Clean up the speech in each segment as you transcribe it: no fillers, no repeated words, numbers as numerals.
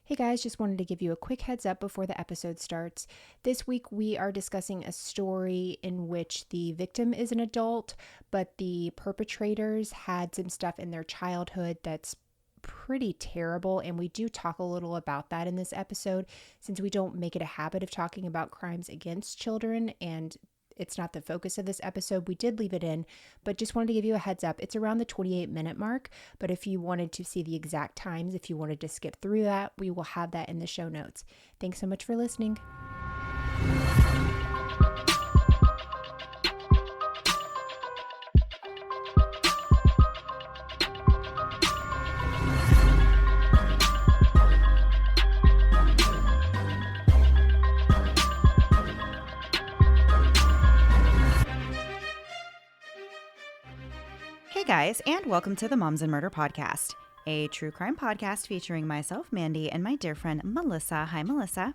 Hey guys, just wanted to give you a quick heads up before the episode starts. This week we are discussing a story in which the victim is an adult, but the perpetrators had some stuff in their childhood that's pretty terrible, and we do talk a little about that in this episode since we don't make it a habit of talking about crimes against children and it's not the focus of this episode. We did leave it in, but just wanted to give you a heads up. It's around the 28-minute mark, but if you wanted to see the exact times, if you wanted to skip through that, we will have that in the show notes. Thanks so much for listening. Hey guys, and welcome to the Moms and Murder Podcast, a true crime podcast featuring myself, Mandy, and my dear friend, Melissa. Hi, Melissa.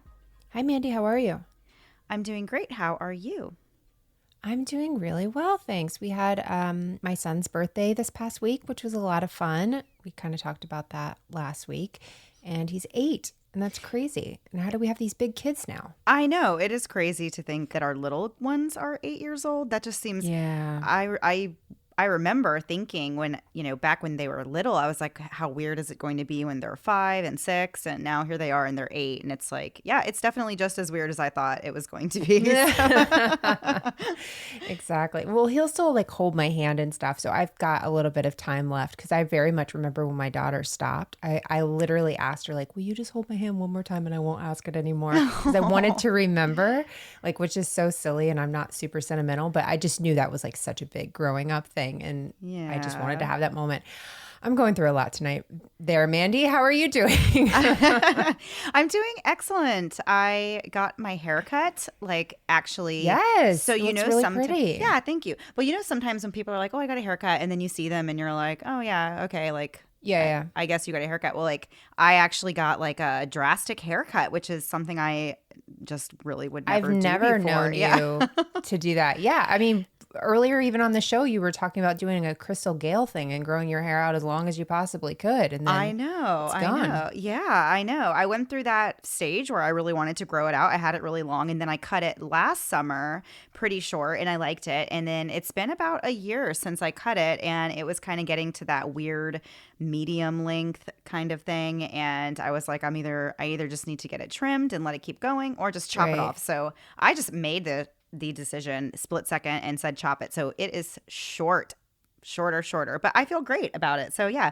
Hi, Mandy. How are you? I'm doing great. How are you? I'm doing really well, thanks. We had my son's birthday this past week, which was a lot of fun. We kind of talked about that last week, and he's 8. And that's crazy. And how do we have these big kids now? I know. It is crazy to think that our little ones are 8 years old. That just seems... Yeah. I remember thinking when, back when they were little, I was like, how weird is it going to be when they're 5 and 6? And now here they are and they're 8. And it's like, yeah, it's definitely just as weird as I thought it was going to be. Exactly. Well, he'll still hold my hand and stuff. So I've got a little bit of time left because I very much remember when my daughter stopped. I literally asked her, will you just hold my hand one more time and I won't ask it anymore? Because I wanted to remember, which is so silly and I'm not super sentimental, but I just knew that was such a big growing up thing. And I just wanted to have that moment. I'm going through a lot tonight. There, Mandy, how are you doing? I'm doing excellent. I got my haircut, actually. Yes. So really pretty. Yeah, thank you. Well, sometimes when people are like, "Oh, I got a haircut," and then you see them and you're like, "Oh yeah, okay." Yeah. I guess you got a haircut. Well, I actually got a drastic haircut, which is something I just really would never do before. I've never known you to do that. Yeah. I mean, earlier even on the show, you were talking about doing a Crystal Gale thing and growing your hair out as long as you possibly could. And then I know. Yeah, I know. I went through that stage where I really wanted to grow it out. I had it really long and then I cut it last summer pretty short and I liked it. And then it's been about a year since I cut it and it was kind of getting to that weird medium length kind of thing. And I was like, I either just need to get it trimmed and let it keep going or just chop it off. So I just made the decision split second and said chop it. So it is shorter, but I feel great about it. So yeah.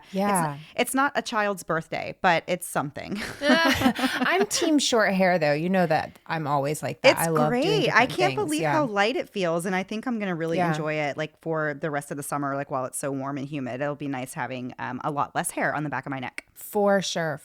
It's not a child's birthday, but it's something. I'm team short hair though. You know that I'm always like that. It's I love great. doing I can't things. believe how light it feels. And I think I'm going to really enjoy it for the rest of the summer, while it's so warm and humid. It'll be nice having a lot less hair on the back of my neck. For sure.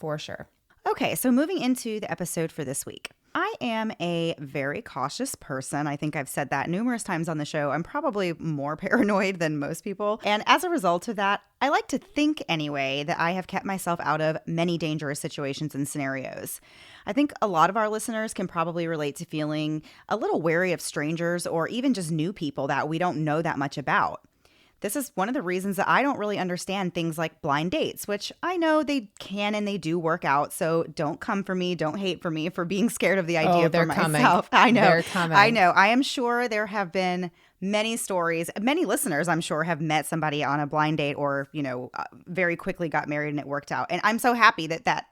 Okay, so moving into the episode for this week. I am a very cautious person. I think I've said that numerous times on the show. I'm probably more paranoid than most people. And as a result of that, I like to think anyway that I have kept myself out of many dangerous situations and scenarios. I think a lot of our listeners can probably relate to feeling a little wary of strangers or even just new people that we don't know that much about. This is one of the reasons that I don't really understand things like blind dates, which I know they can and they do work out. So don't come for me. Don't hate for me for being scared of the idea for myself. I know. They're coming. I know. I am sure there have been many stories. Many listeners, I'm sure, have met somebody on a blind date or, very quickly got married and it worked out. And I'm so happy that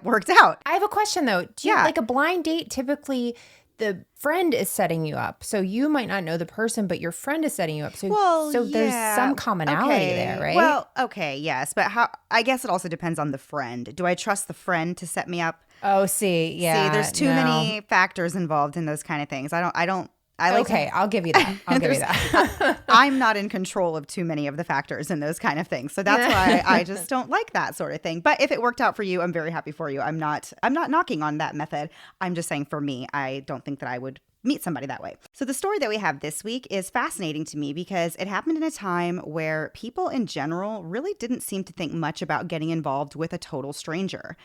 worked out. I have a question though. Do you a blind date typically the friend is setting you up. So you might not know the person, but your friend is setting you up. So there's some commonality there, right? Well, okay, yes. But I guess it also depends on the friend. Do I trust the friend to set me up? Oh, see, there's too many factors involved in those kind of things. I'll give you that. I'm not in control of too many of the factors in those kind of things. So that's why I just don't like that sort of thing. But if it worked out for you, I'm very happy for you. I'm not knocking on that method. I'm just saying for me, I don't think that I would meet somebody that way. So the story that we have this week is fascinating to me because it happened in a time where people in general really didn't seem to think much about getting involved with a total stranger.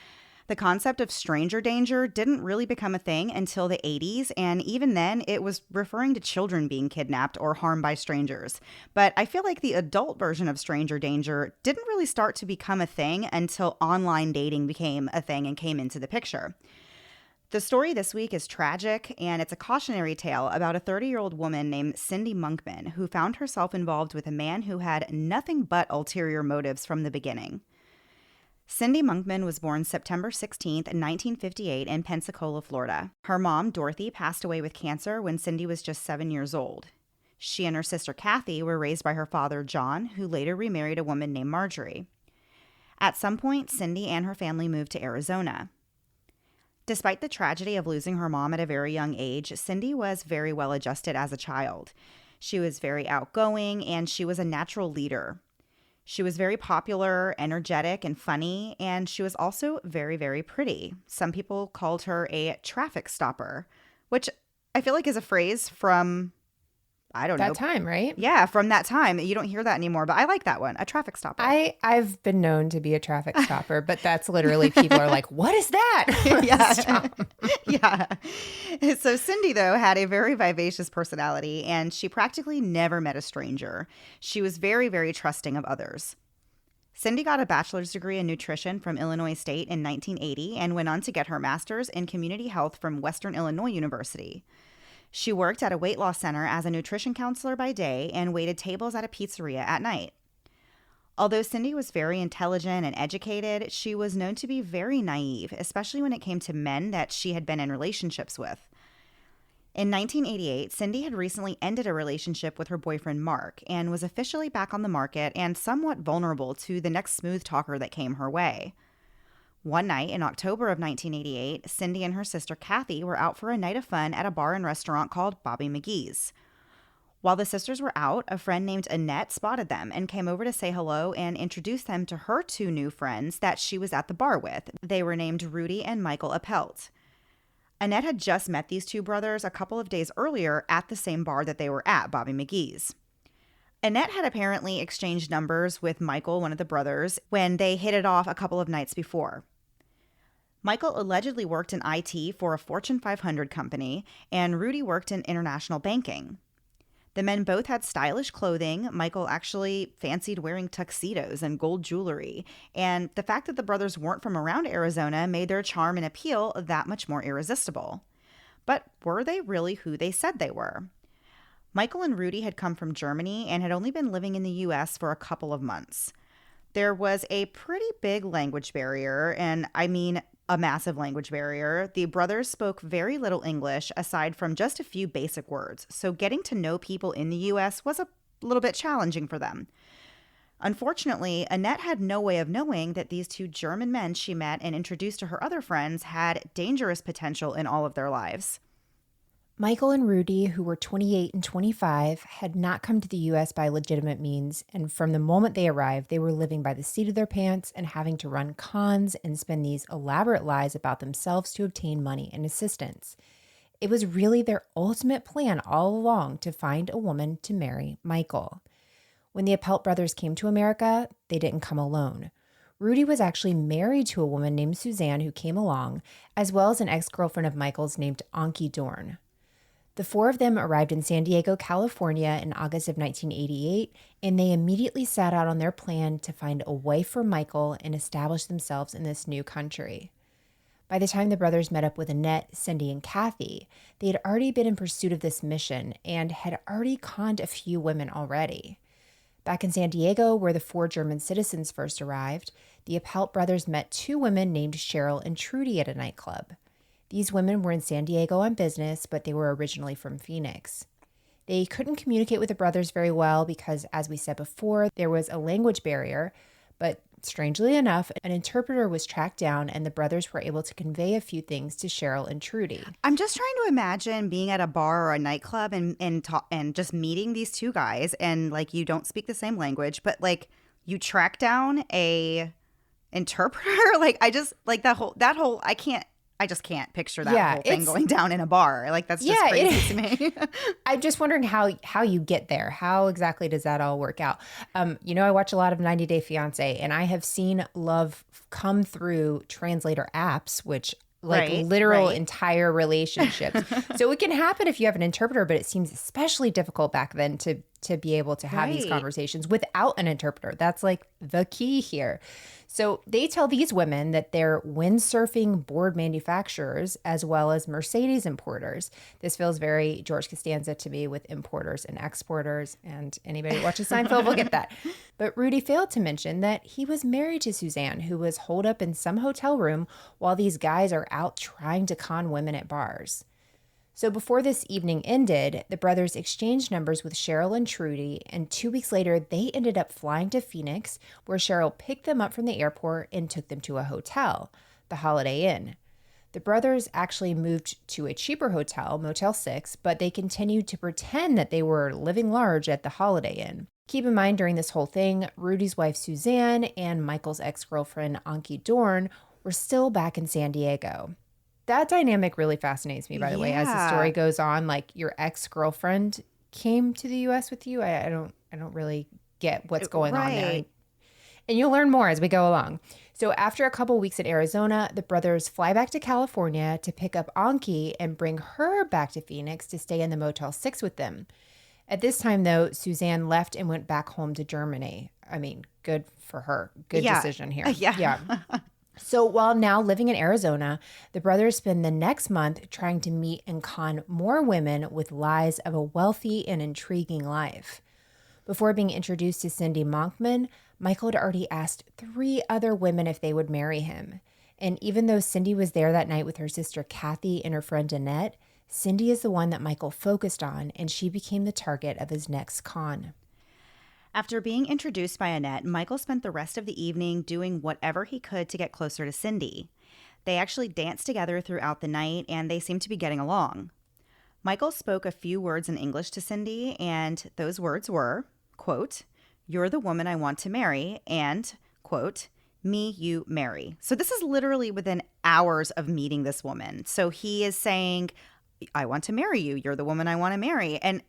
The concept of stranger danger didn't really become a thing until the 80s, and even then, it was referring to children being kidnapped or harmed by strangers. But I feel like the adult version of stranger danger didn't really start to become a thing until online dating became a thing and came into the picture. The story this week is tragic, and it's a cautionary tale about a 30-year-old woman named Cindy Monkman who found herself involved with a man who had nothing but ulterior motives from the beginning. Cindy Monkman was born September 16th, 1958 in Pensacola, Florida. Her mom, Dorothy, passed away with cancer when Cindy was just 7 years old. She and her sister Kathy were raised by her father, John, who later remarried a woman named Marjorie. At some point, Cindy and her family moved to Arizona. Despite the tragedy of losing her mom at a very young age, Cindy was very well adjusted as a child. She was very outgoing, and she was a natural leader. She was very popular, energetic, and funny, and she was also very, very pretty. Some people called her a traffic stopper, which I feel like is a phrase from, I don't know. That time, right? Yeah, from that time. You don't hear that anymore, but I like that one, a traffic stopper. I've been known to be a traffic stopper, but that's literally people are like, what is that? Yeah. Yeah. So Cindy, though, had a very vivacious personality, and she practically never met a stranger. She was very, very trusting of others. Cindy got a bachelor's degree in nutrition from Illinois State in 1980 and went on to get her master's in community health from Western Illinois University. She worked at a weight loss center as a nutrition counselor by day and waited tables at a pizzeria at night. Although Cindy was very intelligent and educated, she was known to be very naive, especially when it came to men that she had been in relationships with. In 1988, Cindy had recently ended a relationship with her boyfriend Mark and was officially back on the market and somewhat vulnerable to the next smooth talker that came her way. One night in October of 1988, Cindy and her sister Kathy were out for a night of fun at a bar and restaurant called Bobby McGee's. While the sisters were out, a friend named Annette spotted them and came over to say hello and introduced them to her two new friends that she was at the bar with. They were named Rudy and Michael Apelt. Annette had just met these two brothers a couple of days earlier at the same bar that they were at, Bobby McGee's. Annette had apparently exchanged numbers with Michael, one of the brothers, when they hit it off a couple of nights before. Michael allegedly worked in IT for a Fortune 500 company, and Rudy worked in international banking. The men both had stylish clothing. Michael actually fancied wearing tuxedos and gold jewelry, and the fact that the brothers weren't from around Arizona made their charm and appeal that much more irresistible. But were they really who they said they were? Michael and Rudy had come from Germany and had only been living in the U.S. for a couple of months. There was a pretty big language barrier, and I mean a massive language barrier. The brothers spoke very little English aside from just a few basic words, so getting to know people in the U.S. was a little bit challenging for them. Unfortunately, Annette had no way of knowing that these two German men she met and introduced to her other friends had dangerous potential in all of their lives. Michael and Rudy, who were 28 and 25, had not come to the U.S. by legitimate means, and from the moment they arrived, they were living by the seat of their pants and having to run cons and spin these elaborate lies about themselves to obtain money and assistance. It was really their ultimate plan all along to find a woman to marry Michael. When the Apelt brothers came to America, they didn't come alone. Rudy was actually married to a woman named Suzanne who came along, as well as an ex-girlfriend of Michael's named Anki Dorn. The four of them arrived in San Diego, California in August of 1988, and they immediately set out on their plan to find a wife for Michael and establish themselves in this new country. By the time the brothers met up with Annette, Cindy, and Kathy, they had already been in pursuit of this mission and had already conned a few women already. Back in San Diego, where the four German citizens first arrived, the Apelt brothers met two women named Cheryl and Trudy at a nightclub. These women were in San Diego on business, but they were originally from Phoenix. They couldn't communicate with the brothers very well because, as we said before, there was a language barrier, but strangely enough, an interpreter was tracked down and the brothers were able to convey a few things to Cheryl and Trudy. I'm just trying to imagine being at a bar or a nightclub and just meeting these two guys, and like you don't speak the same language, but like you track down a interpreter. Like I just like that whole I just can't picture that Yeah, whole thing going down in a bar. Like, that's just crazy to me. I'm just wondering how you get there. How exactly does that all work out? I watch a lot of 90 Day Fiance, and I have seen love come through translator apps, which like Right, literal right. entire relationships. So it can happen if you have an interpreter, but it seems especially difficult back then to be able to have these Right. conversations without an interpreter. That's like the key here. So they tell these women that they're windsurfing board manufacturers as well as Mercedes importers. This feels very George Costanza to me with importers and exporters, and anybody who watches Seinfeld will get that. But Rudy failed to mention that he was married to Suzanne, who was holed up in some hotel room while these guys are out trying to con women at bars. So before this evening ended, the brothers exchanged numbers with Cheryl and Trudy, and 2 weeks later, they ended up flying to Phoenix, where Cheryl picked them up from the airport and took them to a hotel, the Holiday Inn. The brothers actually moved to a cheaper hotel, Motel 6, but they continued to pretend that they were living large at the Holiday Inn. Keep in mind, during this whole thing, Rudy's wife Suzanne and Michael's ex-girlfriend Anki Dorn were still back in San Diego. That dynamic really fascinates me, by the way, as the story Yeah. goes on. Like, your ex-girlfriend came to the US with you. I don't really get what's going on there. Right. And you'll learn more as we go along. So after a couple weeks in Arizona, the brothers fly back to California to pick up Anki and bring her back to Phoenix to stay in the Motel 6 with them. At this time, though, Suzanne left and went back home to Germany. I mean, good for her. Good Yeah. decision here. Yeah. So while now living in Arizona, the brothers spend the next month trying to meet and con more women with lies of a wealthy and intriguing life. Before being introduced to Cindy Monkman, Michael had already asked 3 other women if they would marry him. And even though Cindy was there that night with her sister Kathy and her friend Annette, Cindy is the one that Michael focused on, and she became the target of his next con. After being introduced by Annette, Michael spent the rest of the evening doing whatever he could to get closer to Cindy. They actually danced together throughout the night, and they seemed to be getting along. Michael spoke a few words in English to Cindy, and those words were, quote, "You're the woman I want to marry," and, quote, "Me, you, marry." So this is literally within hours of meeting this woman. So he is saying, "I want to marry you. You're the woman I want to marry." And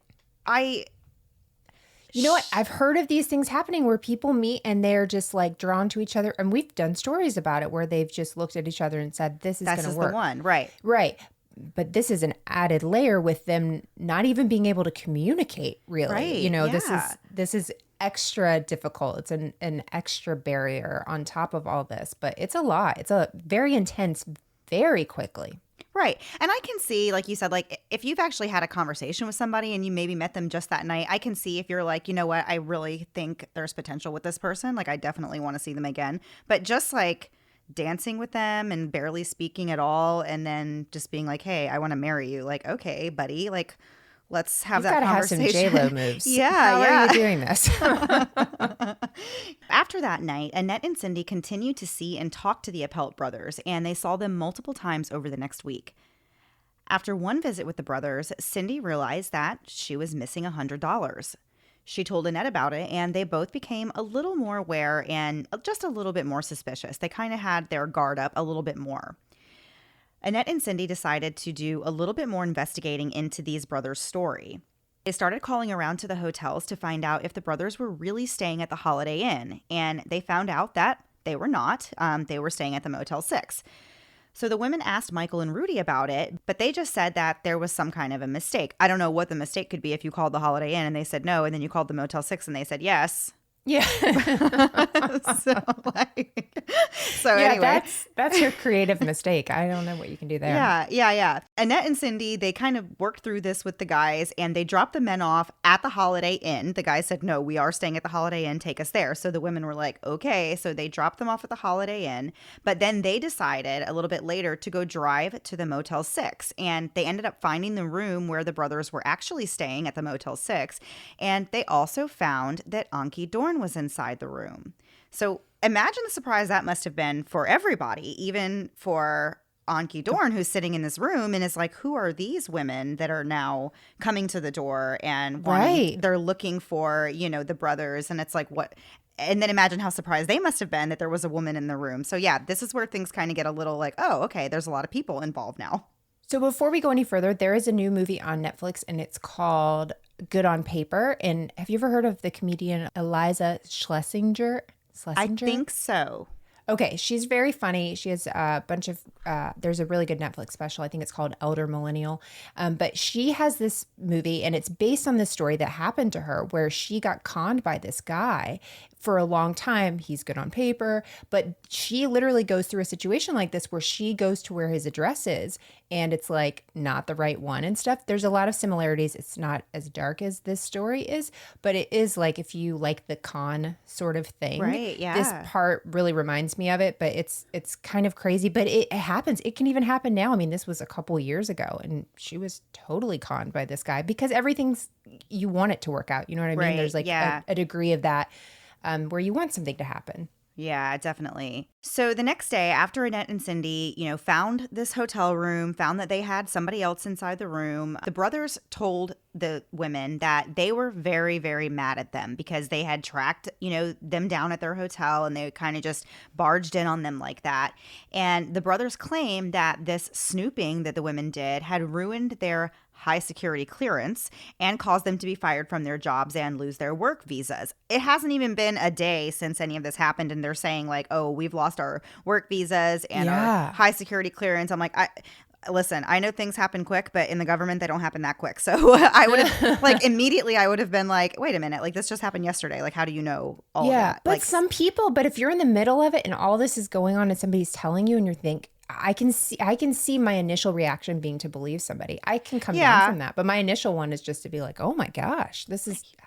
You know what? I've heard of these things happening where people meet and they're just like drawn to each other. And we've done stories about it where they've just looked at each other and said, this is going this to is work. the one, right? Right. But this is an added layer with them not even being able to communicate, really. Right, This yeah. is extra difficult. It's an extra barrier on top of all this. But it's a lot. It's a very intense, very quickly. Right. And I can see, like you said, like if you've actually had a conversation with somebody and you maybe met them just that night, I can see if you're like, you know what, I really think there's potential with this person. Like I definitely want to see them again. But just like dancing with them and barely speaking at all and then just being like, hey, I want to marry you. Like, okay, buddy, like let's have You've that got to have some conversation. J-Lo moves. Yeah, How yeah. are you doing this? After that night, Annette and Cindy continued to see and talk to the Apelt brothers, and they saw them multiple times over the next week. After one visit with the brothers, Cindy realized that she was missing $100. She told Annette about it, and they both became a little more aware and just a little bit more suspicious. They kind of had their guard up a little bit more. Annette and Cindy decided to do a little bit more investigating into these brothers' story. They started calling around to the hotels to find out if the brothers were really staying at the Holiday Inn, and they found out that they were not. They were staying at the Motel 6. So the women asked Michael and Rudy about it, but they just said that there was some kind of a mistake. I don't know what the mistake could be if you called the Holiday Inn and they said no, and then you called the Motel 6 and they said yes. Yeah. so anyway. That's your creative mistake. I don't know what you can do there. Yeah. Annette and Cindy, they kind of worked through this with the guys and they dropped the men off at the Holiday Inn. The guys said, no, we are staying at the Holiday Inn. Take us there. So the women were like, okay. So they dropped them off at the Holiday Inn. But then they decided a little bit later to go drive to the Motel 6. And they ended up finding the room where the brothers were actually staying at the Motel 6. And they also found that Anki Dorn was inside the room. So imagine the surprise that must have been for everybody, even for Anki Dorn, who's sitting in this room and is like, who are these women that are now coming to the door and Right. they're looking for, the brothers. And it's like, what? And then imagine how surprised they must have been that there was a woman in the room. So yeah, this is where things kind of get a little like, oh, okay, there's a lot of people involved now. So before we go any further, there is a new movie on Netflix and it's called Good on Paper. And have you ever heard of the comedian Eliza Schlesinger? I think so. Okay, she's very funny. She has a bunch of, there's a really good Netflix special. I think it's called Elder Millennial. But she has this movie and it's based on this story that happened to her where she got conned by this guy for a long time. He's good on paper, but she literally goes through a situation like this where she goes to where his address is and it's like not the right one and stuff. There's a lot of similarities. It's not as dark as this story is, but it is like if you like the con sort of thing. Right, yeah. This part really reminds me of it, but it's kind of crazy, but it happens. It can even happen now. I mean, this was a couple years ago and she was totally conned by this guy because everything's, you want it to work out. You know what I mean? Right, There's like yeah. a degree of that where you want something to happen. Yeah, definitely. So the next day, after Annette and Cindy, found this hotel room, found that they had somebody else inside the room, the brothers told the women that they were very, very mad at them because they had tracked, them down at their hotel and they kind of just barged in on them like that. And the brothers claimed that this snooping that the women did had ruined their high security clearance and caused them to be fired from their jobs and lose their work visas. It hasn't even been a day since any of this happened and they're saying like, oh, we've lost our work visas and our high security clearance. I'm like, listen, I know things happen quick, but in the government, they don't happen that quick. So I would have immediately I would have been like, wait a minute, like this just happened yesterday. Like, how do you know all of that? But some people, but if you're in the middle of it and all this is going on and somebody's telling you and you think, I can see my initial reaction being to believe somebody. I can come down from that. But my initial one is just to be like, oh my gosh,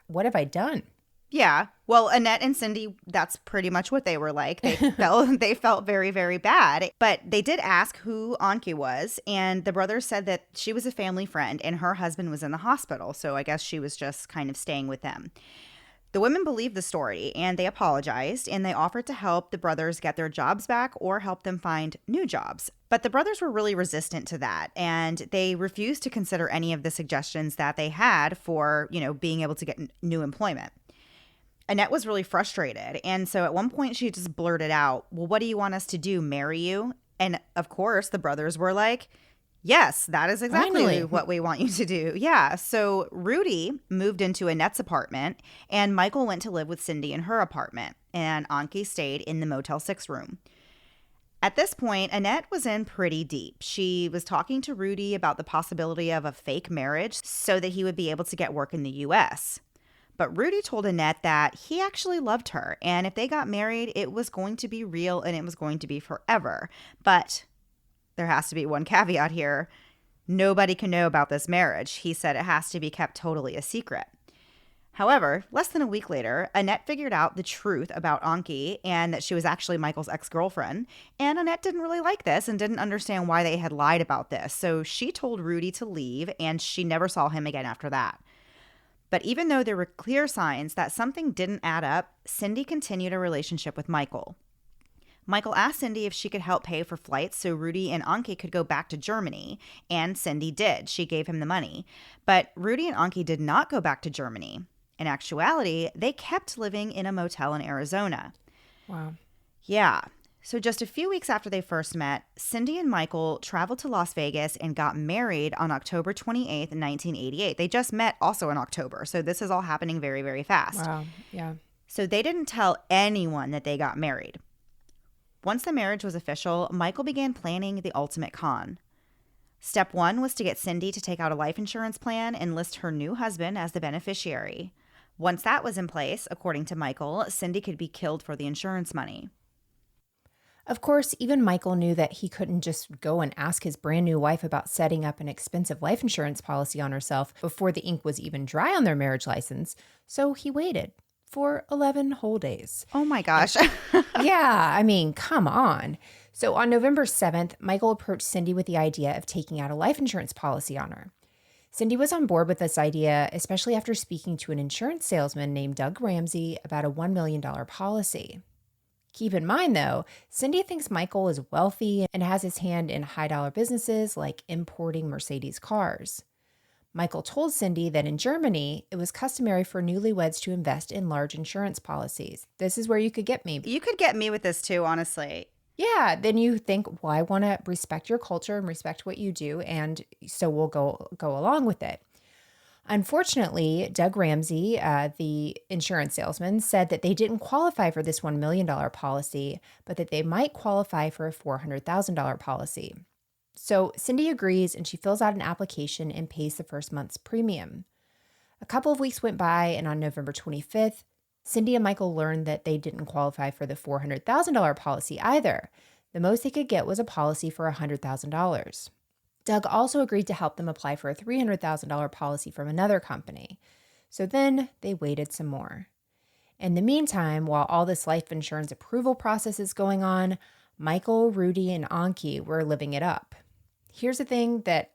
what have I done? Yeah. Well, Annette and Cindy, that's pretty much what they were like. They felt very, very bad. But they did ask who Anki was. And the brothers said that she was a family friend and her husband was in the hospital. So I guess she was just kind of staying with them. The women believed the story and they apologized and they offered to help the brothers get their jobs back or help them find new jobs. But the brothers were really resistant to that and they refused to consider any of the suggestions that they had for, being able to get new employment. Annette was really frustrated. And so at one point she just blurted out, well, what do you want us to do? Marry you? And of course the brothers were like, yes, that is exactly what we want you to do. Yeah. So Rudy moved into Annette's apartment and Michael went to live with Cindy in her apartment and Anki stayed in the Motel 6 room. At this point, Annette was in pretty deep. She was talking to Rudy about the possibility of a fake marriage so that he would be able to get work in the U.S. But Rudy told Annette that he actually loved her and if they got married, it was going to be real and it was going to be forever. But there has to be one caveat here. Nobody can know about this marriage. He said it has to be kept totally a secret. However, less than a week later, Annette figured out the truth about Anki and that she was actually Michael's ex-girlfriend. And Annette didn't really like this and didn't understand why they had lied about this. So she told Rudy to leave and she never saw him again after that. But even though there were clear signs that something didn't add up, Cindy continued a relationship with Michael. Michael asked Cindy if she could help pay for flights so Rudy and Anki could go back to Germany, and Cindy did. She gave him the money. But Rudy and Anki did not go back to Germany. In actuality, they kept living in a motel in Arizona. Wow. Yeah. So just a few weeks after they first met, Cindy and Michael traveled to Las Vegas and got married on October 28th, 1988. They just met also in October. So this is all happening very, very fast. Wow. Yeah. So they didn't tell anyone that they got married. Once the marriage was official, Michael began planning the ultimate con. Step 1 was to get Cindy to take out a life insurance plan and list her new husband as the beneficiary. Once that was in place, according to Michael, Cindy could be killed for the insurance money. Of course, even Michael knew that he couldn't just go and ask his brand new wife about setting up an expensive life insurance policy on herself before the ink was even dry on their marriage license. So he waited for 11 whole days. Oh my gosh. Yeah, I mean, come on. So on November 7th, Michael approached Cindy with the idea of taking out a life insurance policy on her. Cindy was on board with this idea, especially after speaking to an insurance salesman named Doug Ramsey about a $1 million policy. Keep in mind, though, Cindy thinks Michael is wealthy and has his hand in high-dollar businesses like importing Mercedes cars. Michael told Cindy that in Germany, it was customary for newlyweds to invest in large insurance policies. This is where you could get me. You could get me with this too, honestly. Yeah, then you think, well, I want to respect your culture and respect what you do, and so we'll go along with it. Unfortunately, Doug Ramsey, the insurance salesman, said that they didn't qualify for this $1 million policy, but that they might qualify for a $400,000 policy. So Cindy agrees, and she fills out an application and pays the first month's premium. A couple of weeks went by, and on November 25th, Cindy and Michael learned that they didn't qualify for the $400,000 policy either. The most they could get was a policy for $100,000. Doug also agreed to help them apply for a $300,000 policy from another company. So then they waited some more. In the meantime, while all this life insurance approval process is going on, Michael, Rudy, and Anki were living it up. Here's the thing that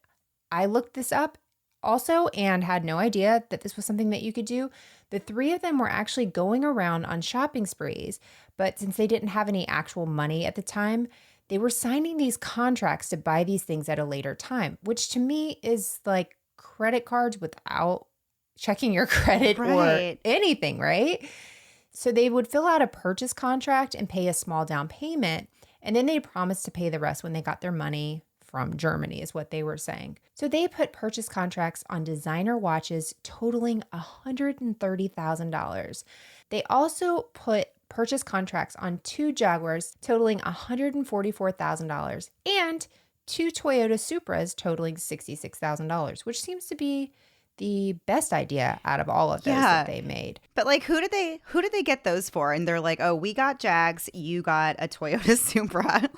I looked this up also and had no idea that this was something that you could do. The three of them were actually going around on shopping sprees, but since they didn't have any actual money at the time, they were signing these contracts to buy these things at a later time, which to me is like credit cards without checking your credit or anything, right? So they would fill out a purchase contract and pay a small down payment, and then they promised to pay the rest when they got their money from Germany, is what they were saying. So they put purchase contracts on designer watches totaling $130,000. They also put purchase contracts on 2 Jaguars totaling $144,000 and 2 Toyota Supras totaling $66,000, which seems to be the best idea out of all of those that they made. But like, who did they get those for? And they're like, oh, we got Jags, you got a Toyota Supra.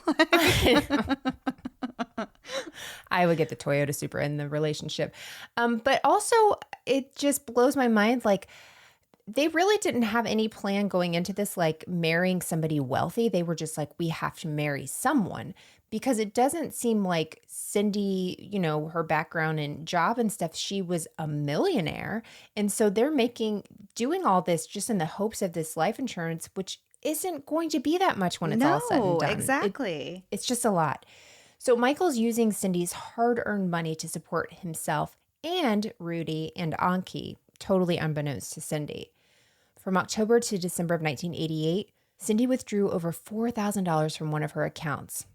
I would get the Toyota Supra in the relationship. But also, it just blows my mind. Like, they really didn't have any plan going into this, like marrying somebody wealthy. They were just like, we have to marry someone, because it doesn't seem like Cindy, you know, her background and job and stuff, she was a millionaire. And so they're doing all this just in the hopes of this life insurance, which isn't going to be that much when it's all said and done. Exactly. It's just a lot. So Michael's using Cindy's hard-earned money to support himself and Rudy and Anki, totally unbeknownst to Cindy. From October to December of 1988, Cindy withdrew over $4,000 from one of her accounts.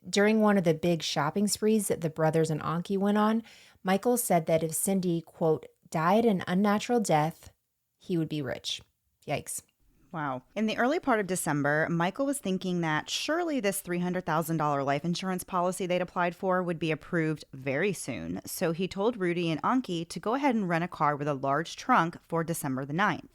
During one of the big shopping sprees that the brothers and Anki went on, Michael said that if Cindy, quote, died an unnatural death, he would be rich. Yikes. Wow. In the early part of December, Michael was thinking that surely this $300,000 life insurance policy they'd applied for would be approved very soon. So he told Rudy and Anki to go ahead and rent a car with a large trunk for December the 9th.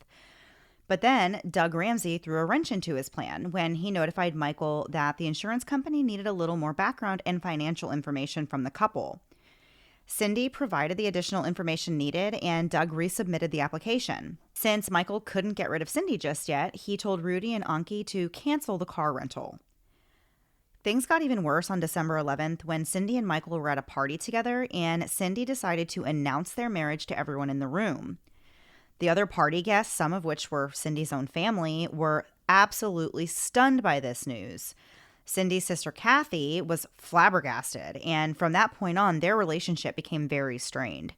But then Doug Ramsey threw a wrench into his plan when he notified Michael that the insurance company needed a little more background and financial information from the couple. Cindy provided the additional information needed, and Doug resubmitted the application. Since Michael couldn't get rid of Cindy just yet, he told Rudy and Anki to cancel the car rental. Things got even worse on December 11th when Cindy and Michael were at a party together, and Cindy decided to announce their marriage to everyone in the room. The other party guests, some of which were Cindy's own family, were absolutely stunned by this news. Cindy's sister Kathy was flabbergasted, and from that point on, their relationship became very strained.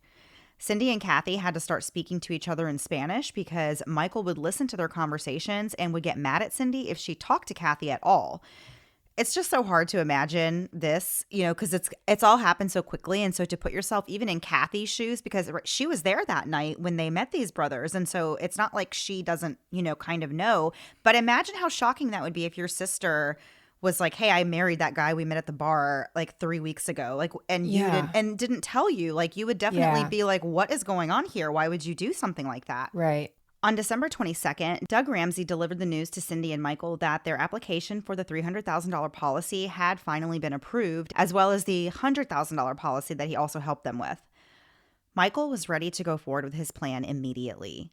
Cindy and Kathy had to start speaking to each other in Spanish because Michael would listen to their conversations and would get mad at Cindy if she talked to Kathy at all. It's just so hard to imagine this, you know, because it's all happened so quickly. And so to put yourself even in Kathy's shoes, because she was there that night when they met these brothers. And so it's not like she doesn't, you know, kind of know. But imagine how shocking that would be if your sister was like, hey, I married that guy we met at the bar like 3 weeks ago. Like, and you didn't tell you. Like, you would definitely be like, what is going on here? Why would you do something like that? Right. On December 22nd, Doug Ramsey delivered the news to Cindy and Michael that their application for the $300,000 policy had finally been approved, as well as the $100,000 policy that he also helped them with. Michael was ready to go forward with his plan immediately.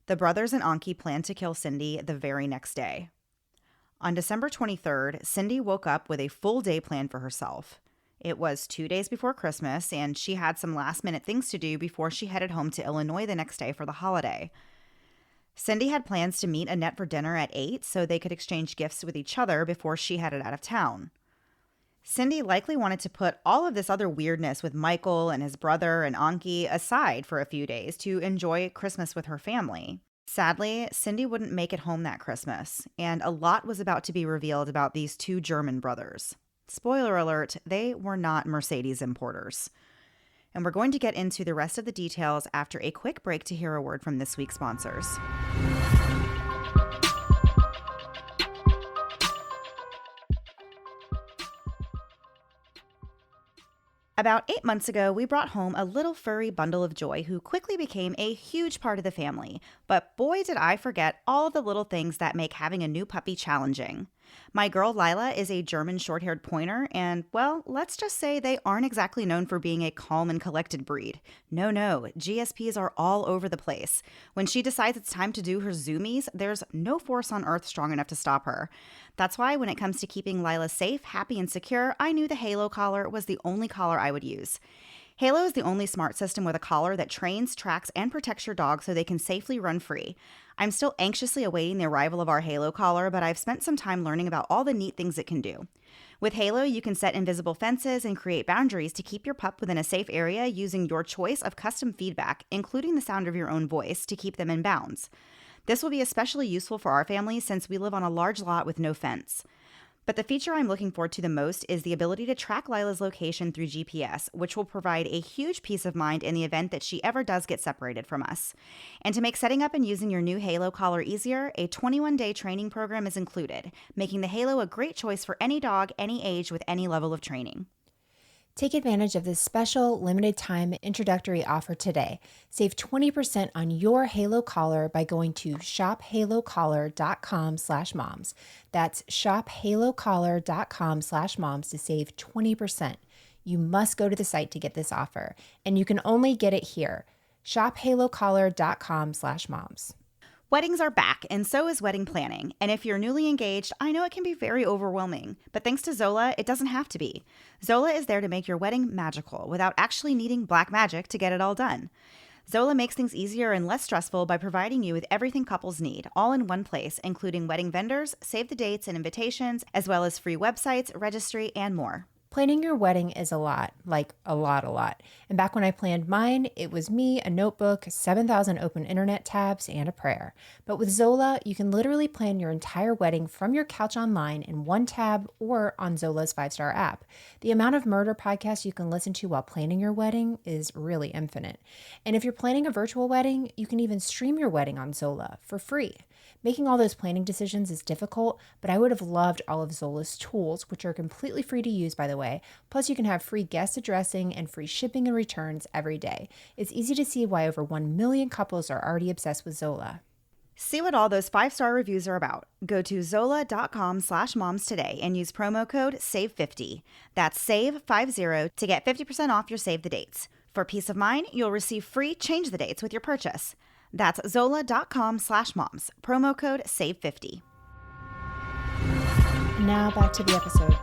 The brothers and Anki planned to kill Cindy the very next day. On December 23rd, Cindy woke up with a full day plan for herself. It was 2 days before Christmas, and she had some last-minute things to do before she headed home to Illinois the next day for the holiday. Cindy had plans to meet Annette for dinner at 8 so they could exchange gifts with each other before she headed out of town. Cindy likely wanted to put all of this other weirdness with Michael and his brother and Anki aside for a few days to enjoy Christmas with her family. Sadly, Cindy wouldn't make it home that Christmas, and a lot was about to be revealed about these two German brothers. Spoiler alert, they were not Mercedes importers. And we're going to get into the rest of the details after a quick break to hear a word from this week's sponsors. About 8 months ago, we brought home a little furry bundle of joy who quickly became a huge part of the family. But boy, did I forget all of the little things that make having a new puppy challenging. My girl Lila is a German short-haired pointer, and, well, let's just say they aren't exactly known for being a calm and collected breed. No, GSPs are all over the place. When she decides it's time to do her zoomies, there's no force on earth strong enough to stop her. That's why when it comes to keeping Lila safe, happy, and secure, I knew the Halo collar was the only collar I would use. Halo is the only smart system with a collar that trains, tracks, and protects your dog so they can safely run free. I'm still anxiously awaiting the arrival of our Halo collar, but I've spent some time learning about all the neat things it can do. With Halo, you can set invisible fences and create boundaries to keep your pup within a safe area using your choice of custom feedback, including the sound of your own voice, to keep them in bounds. This will be especially useful for our family since we live on a large lot with no fence. But the feature I'm looking forward to the most is the ability to track Lila's location through GPS, which will provide a huge peace of mind in the event that she ever does get separated from us. And to make setting up and using your new Halo collar easier, a 21-day training program is included, making the Halo a great choice for any dog, any age, with any level of training. Take advantage of this special limited time introductory offer today. Save 20% on your Halo collar by going to shophalocollar.com/moms. That's shophalocollar.com/moms to save 20%. You must go to the site to get this offer, and you can only get it here. shophalocollar.com/moms. Weddings are back, and so is wedding planning. And if you're newly engaged, I know it can be very overwhelming. But thanks to Zola, it doesn't have to be. Zola is there to make your wedding magical without actually needing black magic to get it all done. Zola makes things easier and less stressful by providing you with everything couples need, all in one place, including wedding vendors, save the dates and invitations, as well as free websites, registry, and more. Planning your wedding is a lot, like a lot. And back when I planned mine, it was me, a notebook, 7,000 open internet tabs, and a prayer. But with Zola, you can literally plan your entire wedding from your couch online in one tab or on Zola's 5-star app. The amount of murder podcasts you can listen to while planning your wedding is really infinite. And if you're planning a virtual wedding, you can even stream your wedding on Zola for free. Making all those planning decisions is difficult, but I would have loved all of Zola's tools, which are completely free to use, by the way. Plus, you can have free guest addressing and free shipping and returns every day. It's easy to see why over 1 million couples are already obsessed with Zola. See what all those 5-star reviews are about. Go to zola.com/moms today and use promo code SAVE50. That's SAVE50 to get 50% off your save the dates. For peace of mind, you'll receive free change the dates with your purchase. That's zola.com/moms. Promo code SAVE50. Now back to the episode.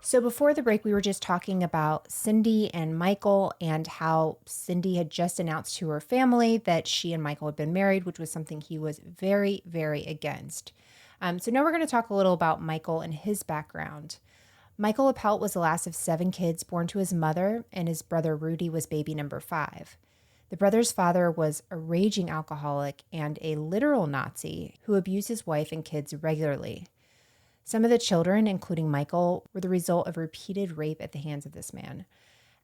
So before the break, we were just talking about Cindy and Michael and how Cindy had just announced to her family that she and Michael had been married, which was something he was very, very against. So now we're going to talk a little about Michael and his background. Michael Apelt was the last of 7 kids born to his mother, and his brother Rudy was baby number 5. The brother's father was a raging alcoholic and a literal Nazi who abused his wife and kids regularly. Some of the children, including Michael, were the result of repeated rape at the hands of this man.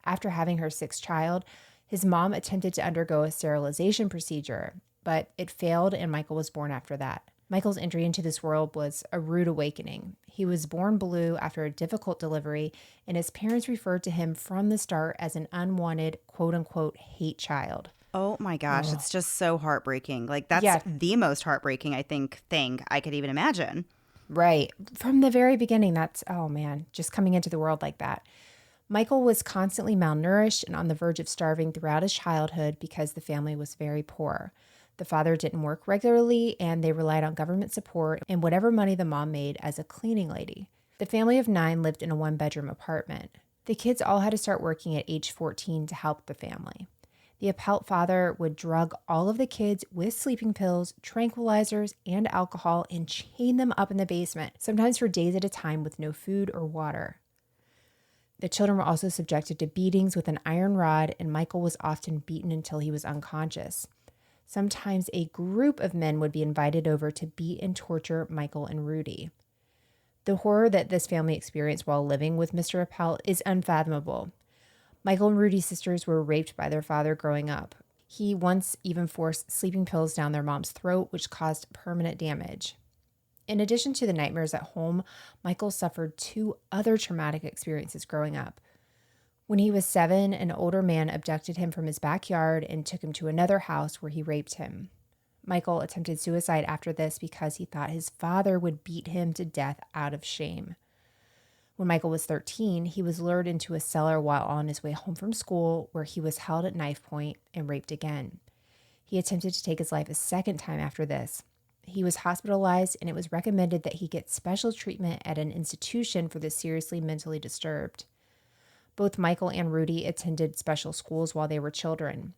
After having her 6th child, his mom attempted to undergo a sterilization procedure, but it failed and Michael was born after that. Michael's entry into this world was a rude awakening. He was born blue after a difficult delivery, and his parents referred to him from the start as an unwanted, quote-unquote, hate child. Oh my gosh, It's just so heartbreaking. Like, that's the most heartbreaking, I think, thing I could even imagine. Right. From the very beginning, that's, oh man, just coming into the world like that. Michael was constantly malnourished and on the verge of starving throughout his childhood because the family was very poor. The father didn't work regularly, and they relied on government support and whatever money the mom made as a cleaning lady. The family of 9 lived in a 1-bedroom apartment. The kids all had to start working at age 14 to help the family. The Apelt father would drug all of the kids with sleeping pills, tranquilizers, and alcohol and chain them up in the basement, sometimes for days at a time with no food or water. The children were also subjected to beatings with an iron rod, and Michael was often beaten until he was unconscious. Sometimes a group of men would be invited over to beat and torture Michael and Rudy. The horror that this family experienced while living with Mr. Apelt is unfathomable. Michael and Rudy's sisters were raped by their father growing up. He once even forced sleeping pills down their mom's throat, which caused permanent damage. In addition to the nightmares at home, Michael suffered 2 other traumatic experiences growing up. When he was 7, an older man abducted him from his backyard and took him to another house where he raped him. Michael attempted suicide after this because he thought his father would beat him to death out of shame. When Michael was 13, he was lured into a cellar while on his way home from school, where he was held at knife point and raped again. He attempted to take his life a second time after this. He was hospitalized, and it was recommended that he get special treatment at an institution for the seriously mentally disturbed. Both Michael and Rudy attended special schools while they were children.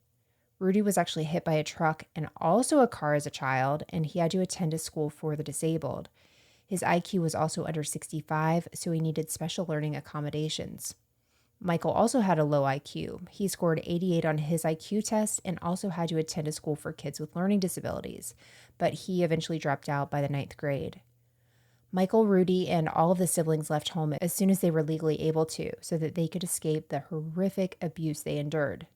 Rudy was actually hit by a truck and also a car as a child, and he had to attend a school for the disabled. His IQ was also under 65, so he needed special learning accommodations. Michael also had a low IQ. He scored 88 on his IQ test and also had to attend a school for kids with learning disabilities, but he eventually dropped out by the 9th grade. Michael, Rudy, and all of the siblings left home as soon as they were legally able to, so that they could escape the horrific abuse they endured.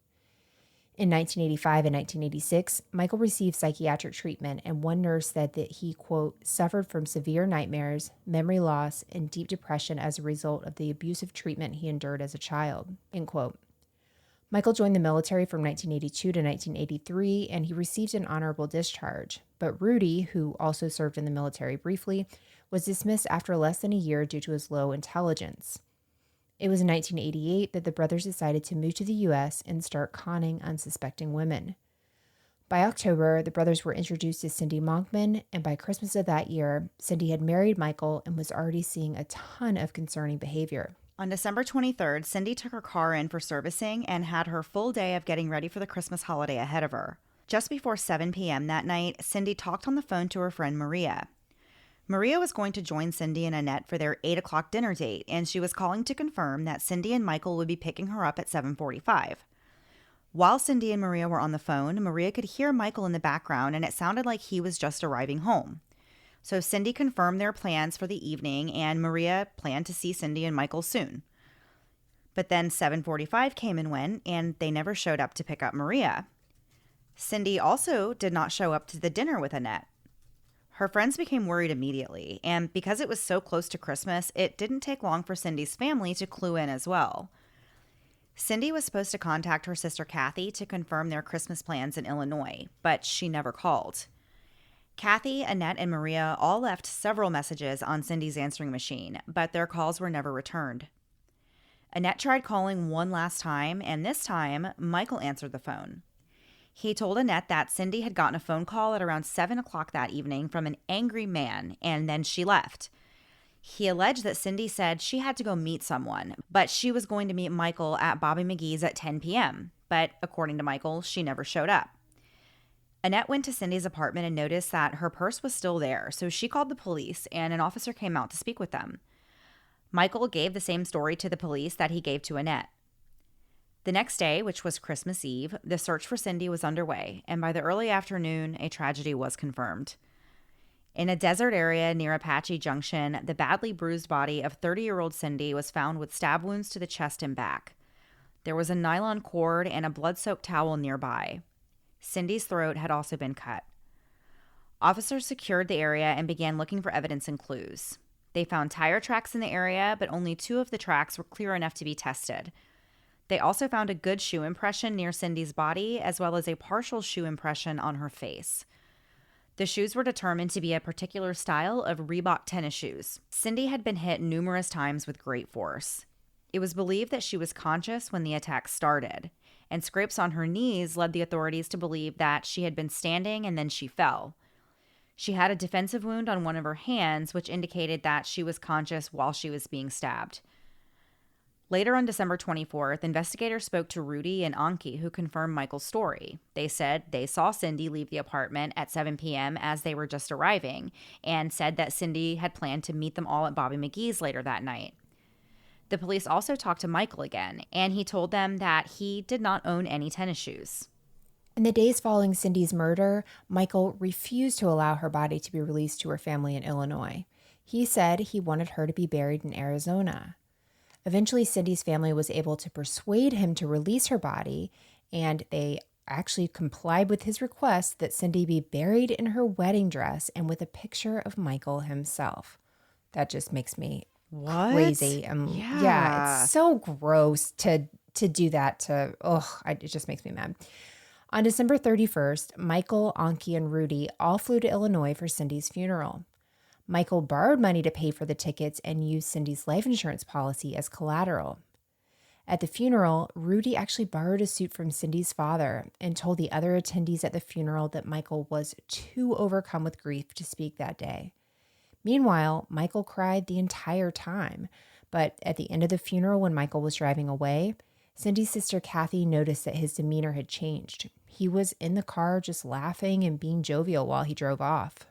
In 1985 and 1986, Michael received psychiatric treatment, and one nurse said that he, quote, suffered from severe nightmares, memory loss, and deep depression as a result of the abusive treatment he endured as a child, end quote. Michael joined the military from 1982 to 1983, and he received an honorable discharge. But Rudy, who also served in the military briefly, was dismissed after less than a year due to his low intelligence. It was in 1988 that the brothers decided to move to the U.S. and start conning unsuspecting women. By October, the brothers were introduced to Cindy Monkman, and by Christmas of that year, Cindy had married Michael and was already seeing a ton of concerning behavior. On December 23rd, Cindy took her car in for servicing and had her full day of getting ready for the Christmas holiday ahead of her. Just before 7 p.m. that night, Cindy talked on the phone to her friend Maria. Maria was going to join Cindy and Annette for their 8 o'clock dinner date, and she was calling to confirm that Cindy and Michael would be picking her up at 7:45. While Cindy and Maria were on the phone, Maria could hear Michael in the background, and it sounded like he was just arriving home. So Cindy confirmed their plans for the evening, and Maria planned to see Cindy and Michael soon. But then 7:45 came and went, and they never showed up to pick up Maria. Cindy also did not show up to the dinner with Annette. Her friends became worried immediately, and because it was so close to Christmas, it didn't take long for Cindy's family to clue in as well. Cindy was supposed to contact her sister Kathy to confirm their Christmas plans in Illinois, but she never called. Kathy, Annette, and Maria all left several messages on Cindy's answering machine, but their calls were never returned. Annette tried calling one last time, and this time, Michael answered the phone. He told Annette that Cindy had gotten a phone call at around 7 o'clock that evening from an angry man, and then she left. He alleged that Cindy said she had to go meet someone, but she was going to meet Michael at Bobby McGee's at 10 p.m., but according to Michael, she never showed up. Annette went to Cindy's apartment and noticed that her purse was still there, so she called the police, and an officer came out to speak with them. Michael gave the same story to the police that he gave to Annette. The next day, which was Christmas Eve, the search for Cindy was underway, and by the early afternoon, a tragedy was confirmed. In a desert area near Apache Junction, the badly bruised body of 30-year-old Cindy was found with stab wounds to the chest and back. There was a nylon cord and a blood-soaked towel nearby. Cindy's throat had also been cut. Officers secured the area and began looking for evidence and clues. They found tire tracks in the area, but only 2 of the tracks were clear enough to be tested. They also found a good shoe impression near Cindy's body, as well as a partial shoe impression on her face. The shoes were determined to be a particular style of Reebok tennis shoes. Cindy had been hit numerous times with great force. It was believed that she was conscious when the attack started, and scrapes on her knees led the authorities to believe that she had been standing and then she fell. She had a defensive wound on one of her hands, which indicated that she was conscious while she was being stabbed. Later on December 24th, investigators spoke to Rudy and Anki, who confirmed Michael's story. They said they saw Cindy leave the apartment at 7 p.m. as they were just arriving, and said that Cindy had planned to meet them all at Bobby McGee's later that night. The police also talked to Michael again, and he told them that he did not own any tennis shoes. In the days following Cindy's murder, Michael refused to allow her body to be released to her family in Illinois. He said he wanted her to be buried in Arizona. Eventually, Cindy's family was able to persuade him to release her body, and they actually complied with his request that Cindy be buried in her wedding dress and with a picture of Michael himself. That just makes me crazy. Yeah, it's so gross to do that it just makes me mad. On December 31st, Michael, Anki, and Rudy all flew to Illinois for Cindy's funeral. Michael borrowed money to pay for the tickets and used Cindy's life insurance policy as collateral. At the funeral, Rudy actually borrowed a suit from Cindy's father and told the other attendees at the funeral that Michael was too overcome with grief to speak that day. Meanwhile, Michael cried the entire time, but at the end of the funeral, when Michael was driving away, Cindy's sister Kathy noticed that his demeanor had changed. He was in the car just laughing and being jovial while he drove off.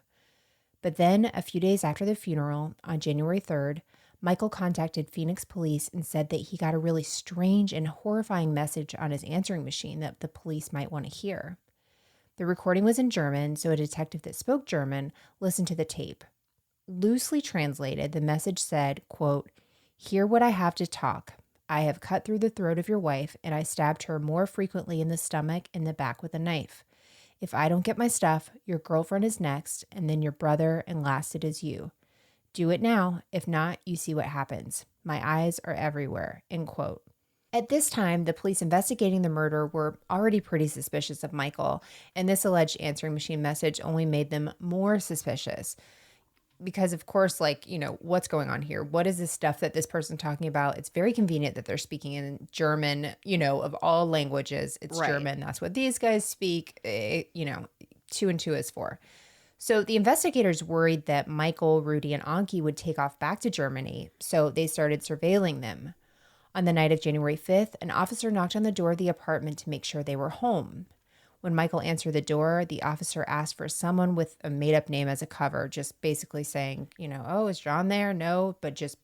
But then, a few days after the funeral, on January 3rd, Michael contacted Phoenix police and said that he got a really strange and horrifying message on his answering machine that the police might want to hear. The recording was in German, so a detective that spoke German listened to the tape. Loosely translated, the message said, quote, "Hear what I have to talk. I have cut through the throat of your wife, and I stabbed her more frequently in the stomach and the back with a knife. If I don't get my stuff, your girlfriend is next, and then your brother, and last it is you. Do it now. If not, you see what happens. My eyes are everywhere." End quote. At this time, the police investigating the murder were already pretty suspicious of Michael, and this alleged answering machine message only made them more suspicious. Because, of course, what's going on here? What is this stuff that this person's talking about? It's very convenient that they're speaking in German, of all languages. It's right. German. That's what these guys speak. 2 and 2 is 4. So the investigators worried that Michael, Rudy, and Anki would take off back to Germany, so they started surveilling them. On the night of January 5th, an officer knocked on the door of the apartment to make sure they were home. When Michael answered the door, the officer asked for someone with a made-up name as a cover, just basically saying, "Oh, is John there?" No, but just,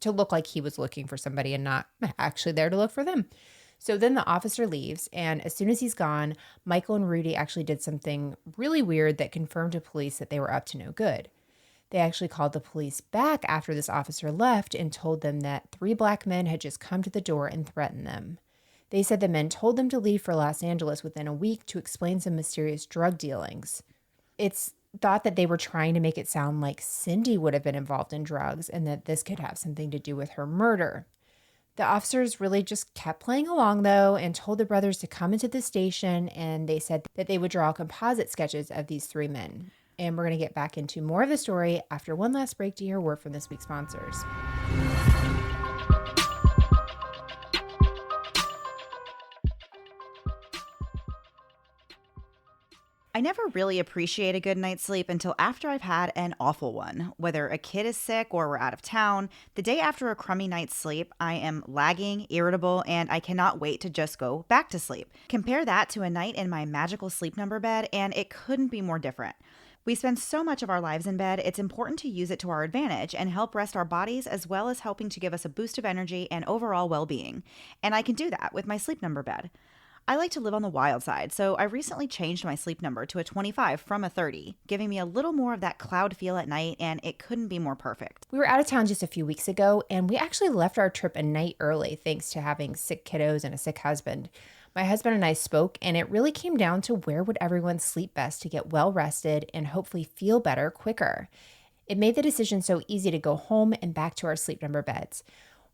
to look like he was looking for somebody and not actually there to look for them. So then the officer leaves, and as soon as he's gone, Michael and Rudy actually did something really weird that confirmed to police that they were up to no good. They actually called the police back after this officer left and told them that 3 black men had just come to the door and threatened them. They said the men told them to leave for Los Angeles within a week to explain some mysterious drug dealings. It's thought that they were trying to make it sound like Cindy would have been involved in drugs and that this could have something to do with her murder. The officers really just kept playing along, though, and told the brothers to come into the station, and they said that they would draw composite sketches of these 3 men. And we're going to get back into more of the story after one last break to hear word from this week's sponsors. I never really appreciate a good night's sleep until after I've had an awful one. Whether a kid is sick or we're out of town, the day after a crummy night's sleep, I am lagging, irritable, and I cannot wait to just go back to sleep. Compare that to a night in my magical Sleep Number bed, and it couldn't be more different. We spend so much of our lives in bed, it's important to use it to our advantage and help rest our bodies, as well as helping to give us a boost of energy and overall well-being. And I can do that with my Sleep Number bed. I like to live on the wild side, so I recently changed my sleep number to a 25 from a 30, giving me a little more of that cloud feel at night, and it couldn't be more perfect. We were out of town just a few weeks ago, and we actually left our trip a night early thanks to having sick kiddos and a sick husband. My husband and I spoke, and it really came down to where would everyone sleep best to get well rested and hopefully feel better quicker. It made the decision so easy to go home and back to our Sleep Number beds.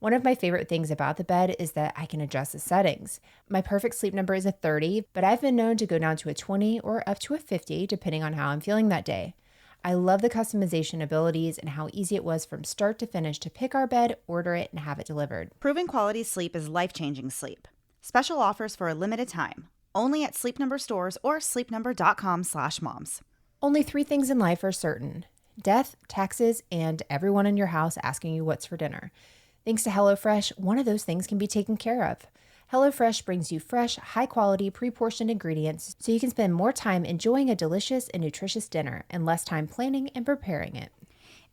One of my favorite things about the bed is that I can adjust the settings. My perfect sleep number is a 30, but I've been known to go down to a 20 or up to a 50, depending on how I'm feeling that day. I love the customization abilities and how easy it was from start to finish to pick our bed, order it, and have it delivered. Proving quality sleep is life-changing sleep. Special offers for a limited time, only at Sleep Number stores or sleepnumber.com/moms. Only 3 things in life are certain: death, taxes, and everyone in your house asking you what's for dinner. Thanks to HelloFresh, one of those things can be taken care of. HelloFresh brings you fresh, high-quality, pre-portioned ingredients so you can spend more time enjoying a delicious and nutritious dinner and less time planning and preparing it.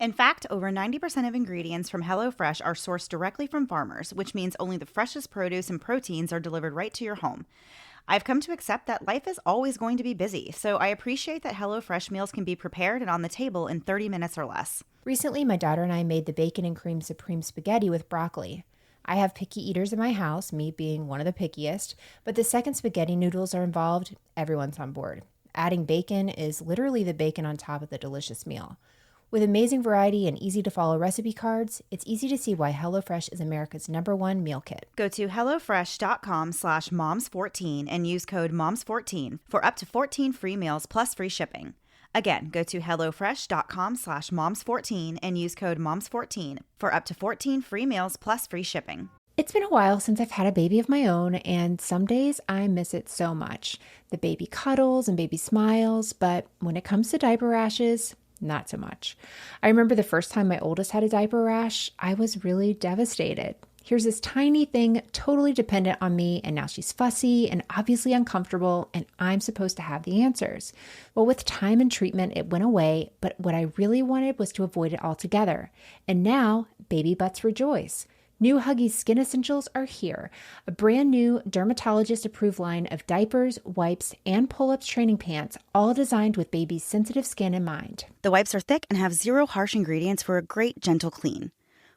In fact, over 90% of ingredients from HelloFresh are sourced directly from farmers, which means only the freshest produce and proteins are delivered right to your home. I've come to accept that life is always going to be busy, so I appreciate that HelloFresh meals can be prepared and on the table in 30 minutes or less. Recently, my daughter and I made the bacon and cream supreme spaghetti with broccoli. I have picky eaters in my house, me being one of the pickiest, but the second spaghetti noodles are involved, everyone's on board. Adding bacon is literally the bacon on top of the delicious meal. With amazing variety and easy-to-follow recipe cards, it's easy to see why HelloFresh is America's #1 meal kit. Go to HelloFresh.com/moms14 and use code MOMS14 for up to 14 free meals plus free shipping. Again, go to HelloFresh.com/moms14 and use code MOMS14 for up to 14 free meals plus free shipping. It's been a while since I've had a baby of my own, and some days I miss it so much. The baby cuddles and baby smiles, but when it comes to diaper rashes, not so much. I remember the first time my oldest had a diaper rash, I was really devastated. Here's this tiny thing totally dependent on me, and now she's fussy and obviously uncomfortable, and I'm supposed to have the answers. Well, with time and treatment, it went away, but what I really wanted was to avoid it altogether. And now, baby butts rejoice. New Huggies Skin Essentials are here, a brand new dermatologist-approved line of diapers, wipes, and pull-ups training pants, all designed with baby's sensitive skin in mind. The wipes are thick and have zero harsh ingredients for a great, gentle clean.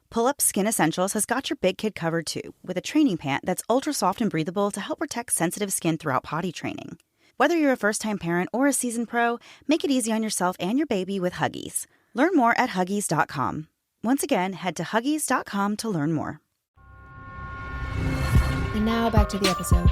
Pull-Up Skin Essentials has got your big kid covered too, with a training pant that's ultra soft and breathable to help protect sensitive skin throughout potty training. Whether you're a first-time parent or a seasoned pro, make it easy on yourself and your baby with Huggies. Learn more at Huggies.com. Once again, head to Huggies.com to learn more. And now back to the episode.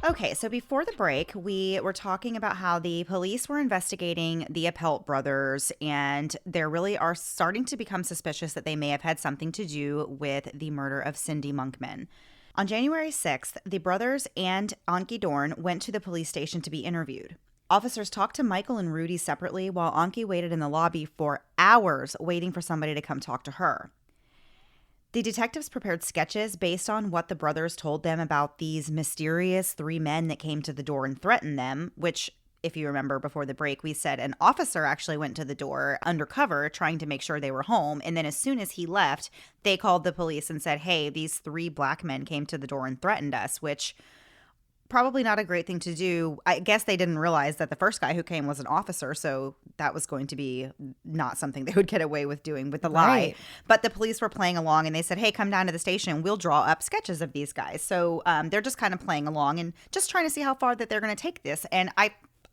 Okay, so before the break, we were talking about how the police were investigating the Apelt brothers, and they really are starting to become suspicious that they may have had something to do with the murder of Cindy Monkman. On January 6th, the brothers and Anki Dorn went to the police station to be interviewed. Officers talked to Michael and Rudy separately while Anki waited in the lobby for hours waiting for somebody to come talk to her. The detectives prepared sketches based on what the brothers told them about these mysterious 3 men that came to the door and threatened them, which, if you remember before the break, we said an officer actually went to the door undercover trying to make sure they were home. And then as soon as he left, they called the police and said, hey, these 3 black men came to the door and threatened us, which probably not a great thing to do. I guess they didn't realize that the first guy who came was an officer, so that was going to be not something they would get away with doing with the lie. Right. But the police were playing along, and they said, hey, come down to the station. We'll draw up sketches of these guys. So they're just kind of playing along and just trying to see how far that they're going to take this. And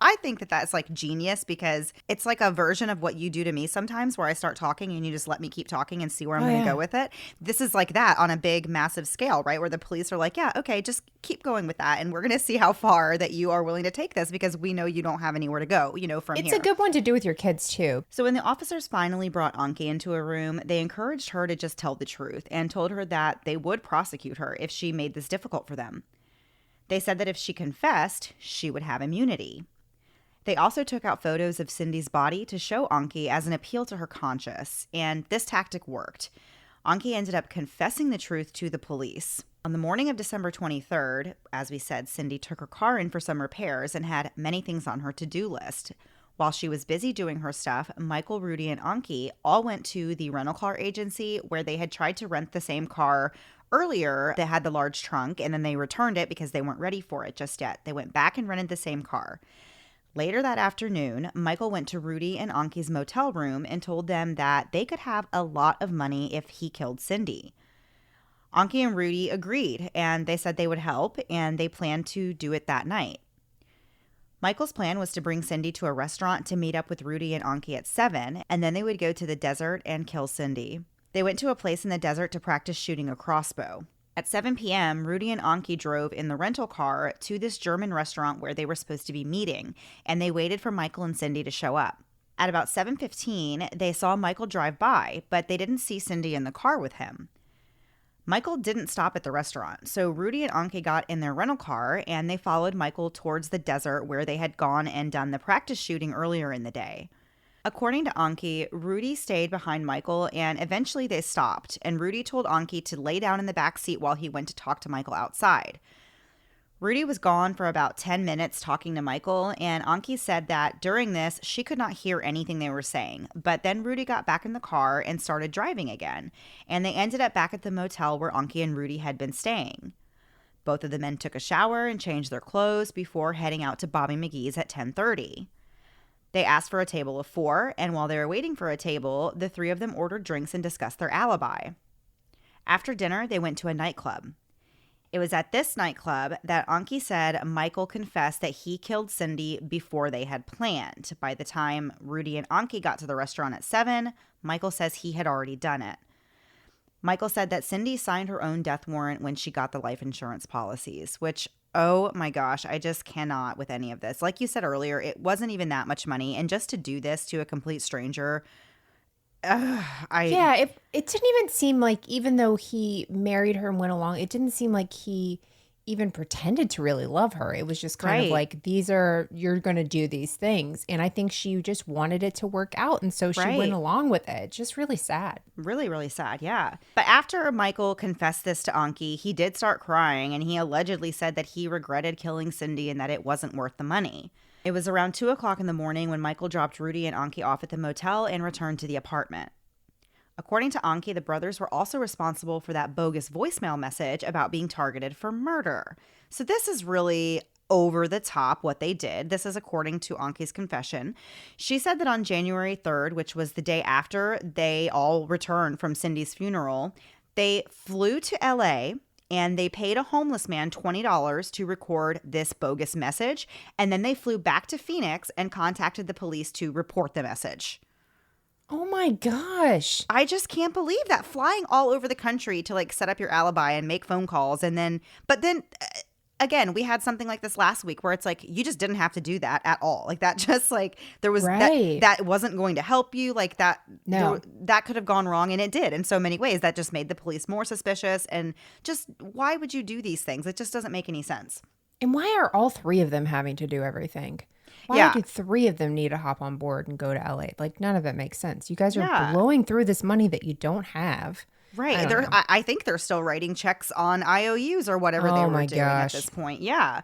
I think that that's like genius, because it's like a version of what you do to me sometimes, where I start talking and you just let me keep talking and see where I'm going to go with it. This is like that on a big, massive scale, right? Where the police are like, yeah, okay, just keep going with that. And we're going to see how far that you are willing to take this, because we know you don't have anywhere to go, from here. It's a good one to do with your kids, too. So when the officers finally brought Anki into a room, they encouraged her to just tell the truth and told her that they would prosecute her if she made this difficult for them. They said that if she confessed, she would have immunity. They also took out photos of Cindy's body to show Anki as an appeal to her conscience, and this tactic worked. Anki ended up confessing the truth to the police. On the morning of December 23rd, as we said, Cindy took her car in for some repairs and had many things on her to-do list. While she was busy doing her stuff, Michael, Rudy, and Anki all went to the rental car agency where they had tried to rent the same car earlier that had the large trunk, and then they returned it because they weren't ready for it just yet. They went back and rented the same car. Later that afternoon, Michael went to Rudy and Anki's motel room and told them that they could have a lot of money if he killed Cindy. Anki and Rudy agreed, and they said they would help, and they planned to do it that night. Michael's plan was to bring Cindy to a restaurant to meet up with Rudy and Anki at 7, and then they would go to the desert and kill Cindy. They went to a place in the desert to practice shooting a crossbow. At 7 p.m., Rudy and Anki drove in the rental car to this German restaurant where they were supposed to be meeting, and they waited for Michael and Cindy to show up. At about 7:15, they saw Michael drive by, but they didn't see Cindy in the car with him. Michael didn't stop at the restaurant, so Rudy and Anki got in their rental car, and they followed Michael towards the desert where they had gone and done the practice shooting earlier in the day. According to Anki, Rudy stayed behind Michael and eventually they stopped. And Rudy told Anki to lay down in the back seat while he went to talk to Michael outside. Rudy was gone for about 10 minutes talking to Michael, and Anki said that during this, she could not hear anything they were saying. But then Rudy got back in the car and started driving again, and they ended up back at the motel where Anki and Rudy had been staying. Both of the men took a shower and changed their clothes before heading out to Bobby McGee's at 10:30. They asked for a table of 4, and while they were waiting for a table, the 3 of them ordered drinks and discussed their alibi. After dinner, they went to a nightclub. It was at this nightclub that Anki said Michael confessed that he killed Cindy before they had planned. By the time Rudy and Anki got to the restaurant at 7, Michael says he had already done it. Michael said that Cindy signed her own death warrant when she got the life insurance policies, which, oh my gosh, I just cannot with any of this. Like you said earlier, it wasn't even that much money. And just to do this to a complete stranger, Yeah, it didn't even seem like, even though he married her and went along, it didn't seem like he even pretended to really love her. It was just kind of like, you're going to do these things. And I think she just wanted it to work out. And so she went along with it. Just really sad. Really, really sad, yeah. But after Michael confessed this to Anki, he did start crying, and he allegedly said that he regretted killing Cindy and that it wasn't worth the money. It was around 2 o'clock in the morning when Michael dropped Rudy and Anki off at the motel and returned to the apartment. According to Anki, the brothers were also responsible for that bogus voicemail message about being targeted for murder. So this is really over the top what they did. This is according to Anki's confession. She said that on January 3rd, which was the day after they all returned from Cindy's funeral, they flew to LA and they paid a homeless man $20 to record this bogus message. And then they flew back to Phoenix and contacted the police to report the message. Oh my gosh. I just can't believe that. Flying all over the country to like set up your alibi and make phone calls. And then, but then again, we had something like this last week where it's like, you just didn't have to do that at all. Like that just like, there was that wasn't going to help you. Like that, that could have gone wrong, and it did in so many ways. That just made the police more suspicious. And just, why would you do these things? It just doesn't make any sense. And why are all 3 of them having to do everything? Why do 3 of them need to hop on board and go to LA? Like, none of it makes sense. You guys are blowing through this money that you don't have. Right. I think they're still writing checks on IOUs or whatever they were doing at this point. Yeah.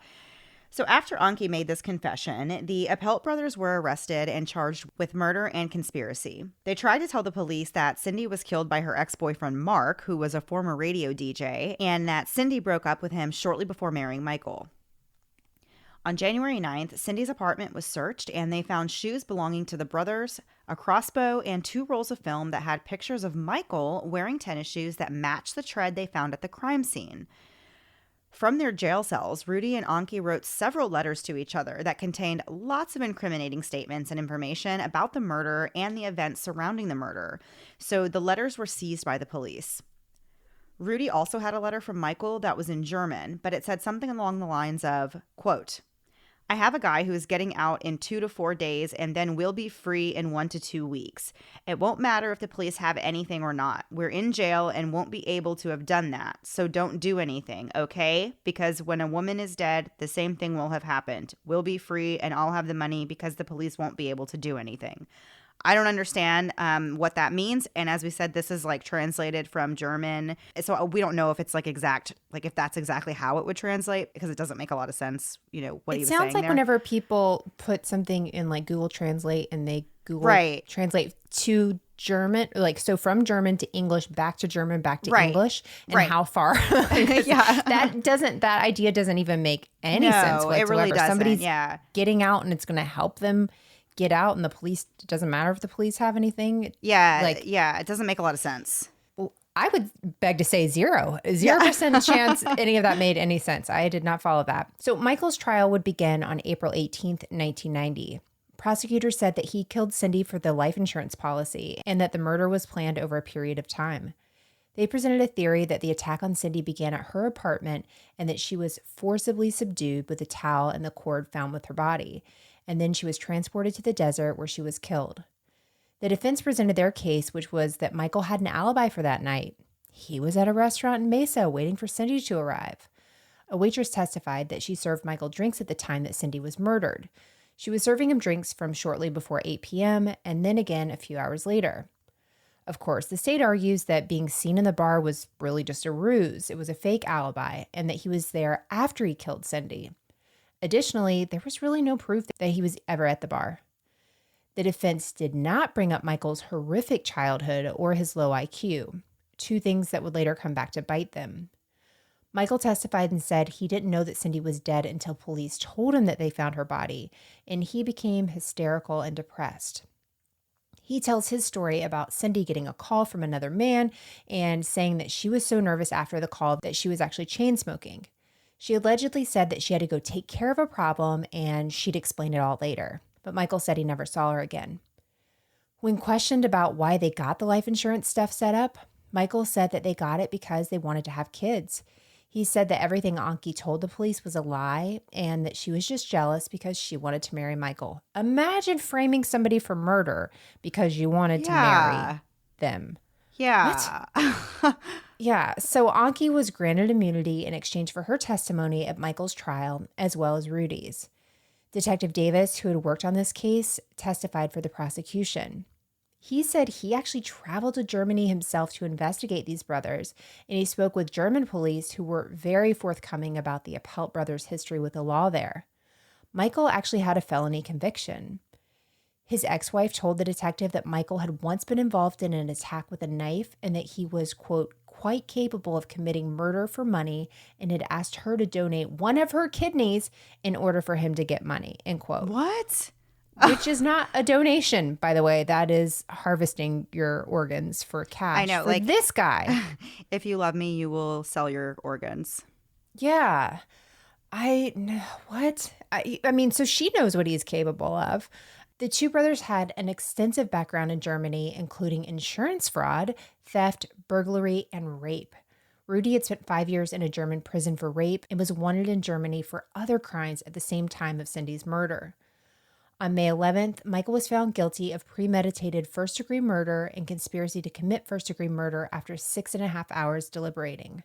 So after Anki made this confession, the Apelt brothers were arrested and charged with murder and conspiracy. They tried to tell the police that Cindy was killed by her ex-boyfriend Mark, who was a former radio DJ, and that Cindy broke up with him shortly before marrying Michael. On January 9th, Cindy's apartment was searched, and they found shoes belonging to the brothers, a crossbow, and 2 rolls of film that had pictures of Michael wearing tennis shoes that matched the tread they found at the crime scene. From their jail cells, Rudy and Anki wrote several letters to each other that contained lots of incriminating statements and information about the murder and the events surrounding the murder. So the letters were seized by the police. Rudy also had a letter from Michael that was in German, but it said something along the lines of, quote, I have a guy who is getting out in 2 to 4 days and then we'll be free in 1 to 2 weeks. It won't matter if the police have anything or not. We're in jail and won't be able to have done that. So don't do anything, okay? Because when a woman is dead, the same thing will have happened. We'll be free and I'll have the money because the police won't be able to do anything. I don't understand what that means. And as we said, this is like translated from German. So we don't know if it's like exact, like if that's exactly how it would translate, because it doesn't make a lot of sense, you know, what he was saying there. It sounds like whenever people put something in like Google Translate and they Google Translate to German, like so from German to English, back to German, back to English, and how far. That idea doesn't even make any sense whatsoever. It really doesn't. Somebody's getting out and it's going to help them get out, and the police, it doesn't matter if the police have anything. It doesn't make a lot of sense. Well, I would beg to say 0% chance any of that made any sense. I did not follow that. So Michael's trial would begin on April 18th, 1990. Prosecutors said that he killed Cindy for the life insurance policy and that the murder was planned over a period of time. They presented a theory that the attack on Cindy began at her apartment and that she was forcibly subdued with a towel and the cord found with her body, and then she was transported to the desert where she was killed. The defense presented their case, which was that Michael had an alibi for that night. He was at a restaurant in Mesa waiting for Cindy to arrive. A waitress testified that she served Michael drinks at the time that Cindy was murdered. She was serving him drinks from shortly before 8 p.m. and then again a few hours later. Of course, the state argues that being seen in the bar was really just a ruse. It was a fake alibi, and that he was there after he killed Cindy. Additionally, there was really no proof that he was ever at the bar. The defense did not bring up Michael's horrific childhood or his low IQ, two things that would later come back to bite them. Michael testified and said he didn't know that Cindy was dead until police told him that they found her body, and he became hysterical and depressed. He tells his story about Cindy getting a call from another man and saying that she was so nervous after the call that she was actually chain smoking. She allegedly said that she had to go take care of a problem and she'd explain it all later, but Michael said he never saw her again. When questioned about why they got the life insurance stuff set up, Michael said that they got it because they wanted to have kids. He said that everything Anki told the police was a lie and that she was just jealous because she wanted to marry Michael. Imagine framing somebody for murder because you wanted to marry them. Yeah. What? Yeah, so Anki was granted immunity in exchange for her testimony at Michael's trial, as well as Rudy's. Detective Davis, who had worked on this case, testified for the prosecution. He said he actually traveled to Germany himself to investigate these brothers, and he spoke with German police who were very forthcoming about the Apelt Brothers' history with the law there. Michael actually had a felony conviction. His ex-wife told the detective that Michael had once been involved in an attack with a knife and that he was, quote, quite capable of committing murder for money and had asked her to donate one of her kidneys in order for him to get money, end quote. What? Which is not a donation, by the way. That is harvesting your organs for cash. I know, for like this guy. If you love me, you will sell your organs. Yeah. What? I mean, so she knows what he's capable of. The two brothers had an extensive background in Germany, including insurance fraud, theft, burglary, and rape. Rudy had spent 5 years in a German prison for rape and was wanted in Germany for other crimes at the same time of Cindy's murder. On May 11th, Michael was found guilty of premeditated first-degree murder and conspiracy to commit first-degree murder after 6.5 hours deliberating.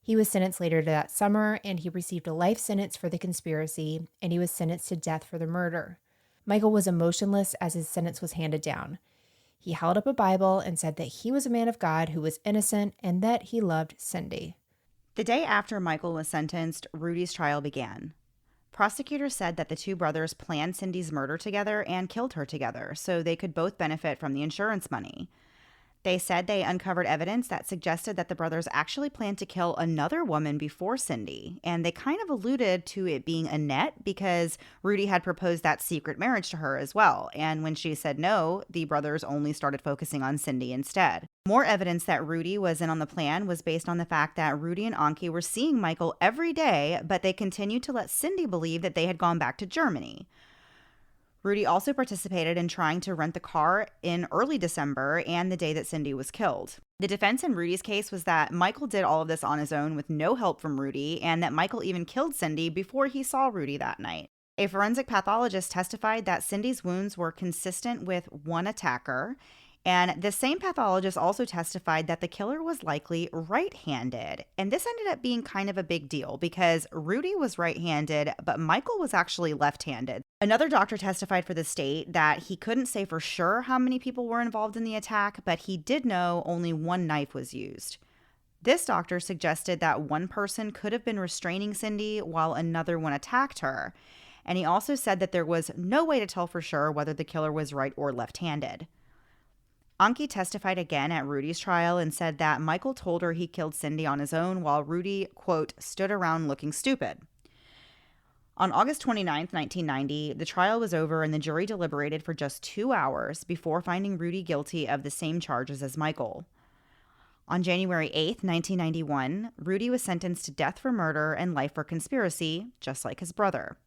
He was sentenced later that summer, and he received a life sentence for the conspiracy, and he was sentenced to death for the murder. Michael was emotionless as his sentence was handed down. He held up a Bible and said that he was a man of God who was innocent and that he loved Cindy. The day after Michael was sentenced, Rudy's trial began. Prosecutors said that the two brothers planned Cindy's murder together and killed her together so they could both benefit from the insurance money. They said they uncovered evidence that suggested that the brothers actually planned to kill another woman before Cindy, and they kind of alluded to it being Annette because Rudy had proposed that secret marriage to her as well, and when she said no, the brothers only started focusing on Cindy instead. More evidence that Rudy was in on the plan was based on the fact that Rudy and Anki were seeing Michael every day, but they continued to let Cindy believe that they had gone back to Germany. Rudy also participated in trying to rent the car in early December and the day that Cindy was killed. The defense in Rudy's case was that Michael did all of this on his own with no help from Rudy, and that Michael even killed Cindy before he saw Rudy that night. A forensic pathologist testified that Cindy's wounds were consistent with one attacker, and the same pathologist also testified that the killer was likely right-handed. And this ended up being kind of a big deal because Rudy was right-handed, but Michael was actually left-handed. Another doctor testified for the state that he couldn't say for sure how many people were involved in the attack, but he did know only one knife was used. This doctor suggested that one person could have been restraining Cindy while another one attacked her. And he also said that there was no way to tell for sure whether the killer was right or left-handed. Anki testified again at Rudy's trial and said that Michael told her he killed Cindy on his own while Rudy, quote, stood around looking stupid. On August 29, 1990, the trial was over and the jury deliberated for just 2 hours before finding Rudy guilty of the same charges as Michael. On January 8, 1991, Rudy was sentenced to death for murder and life for conspiracy, just like his brother.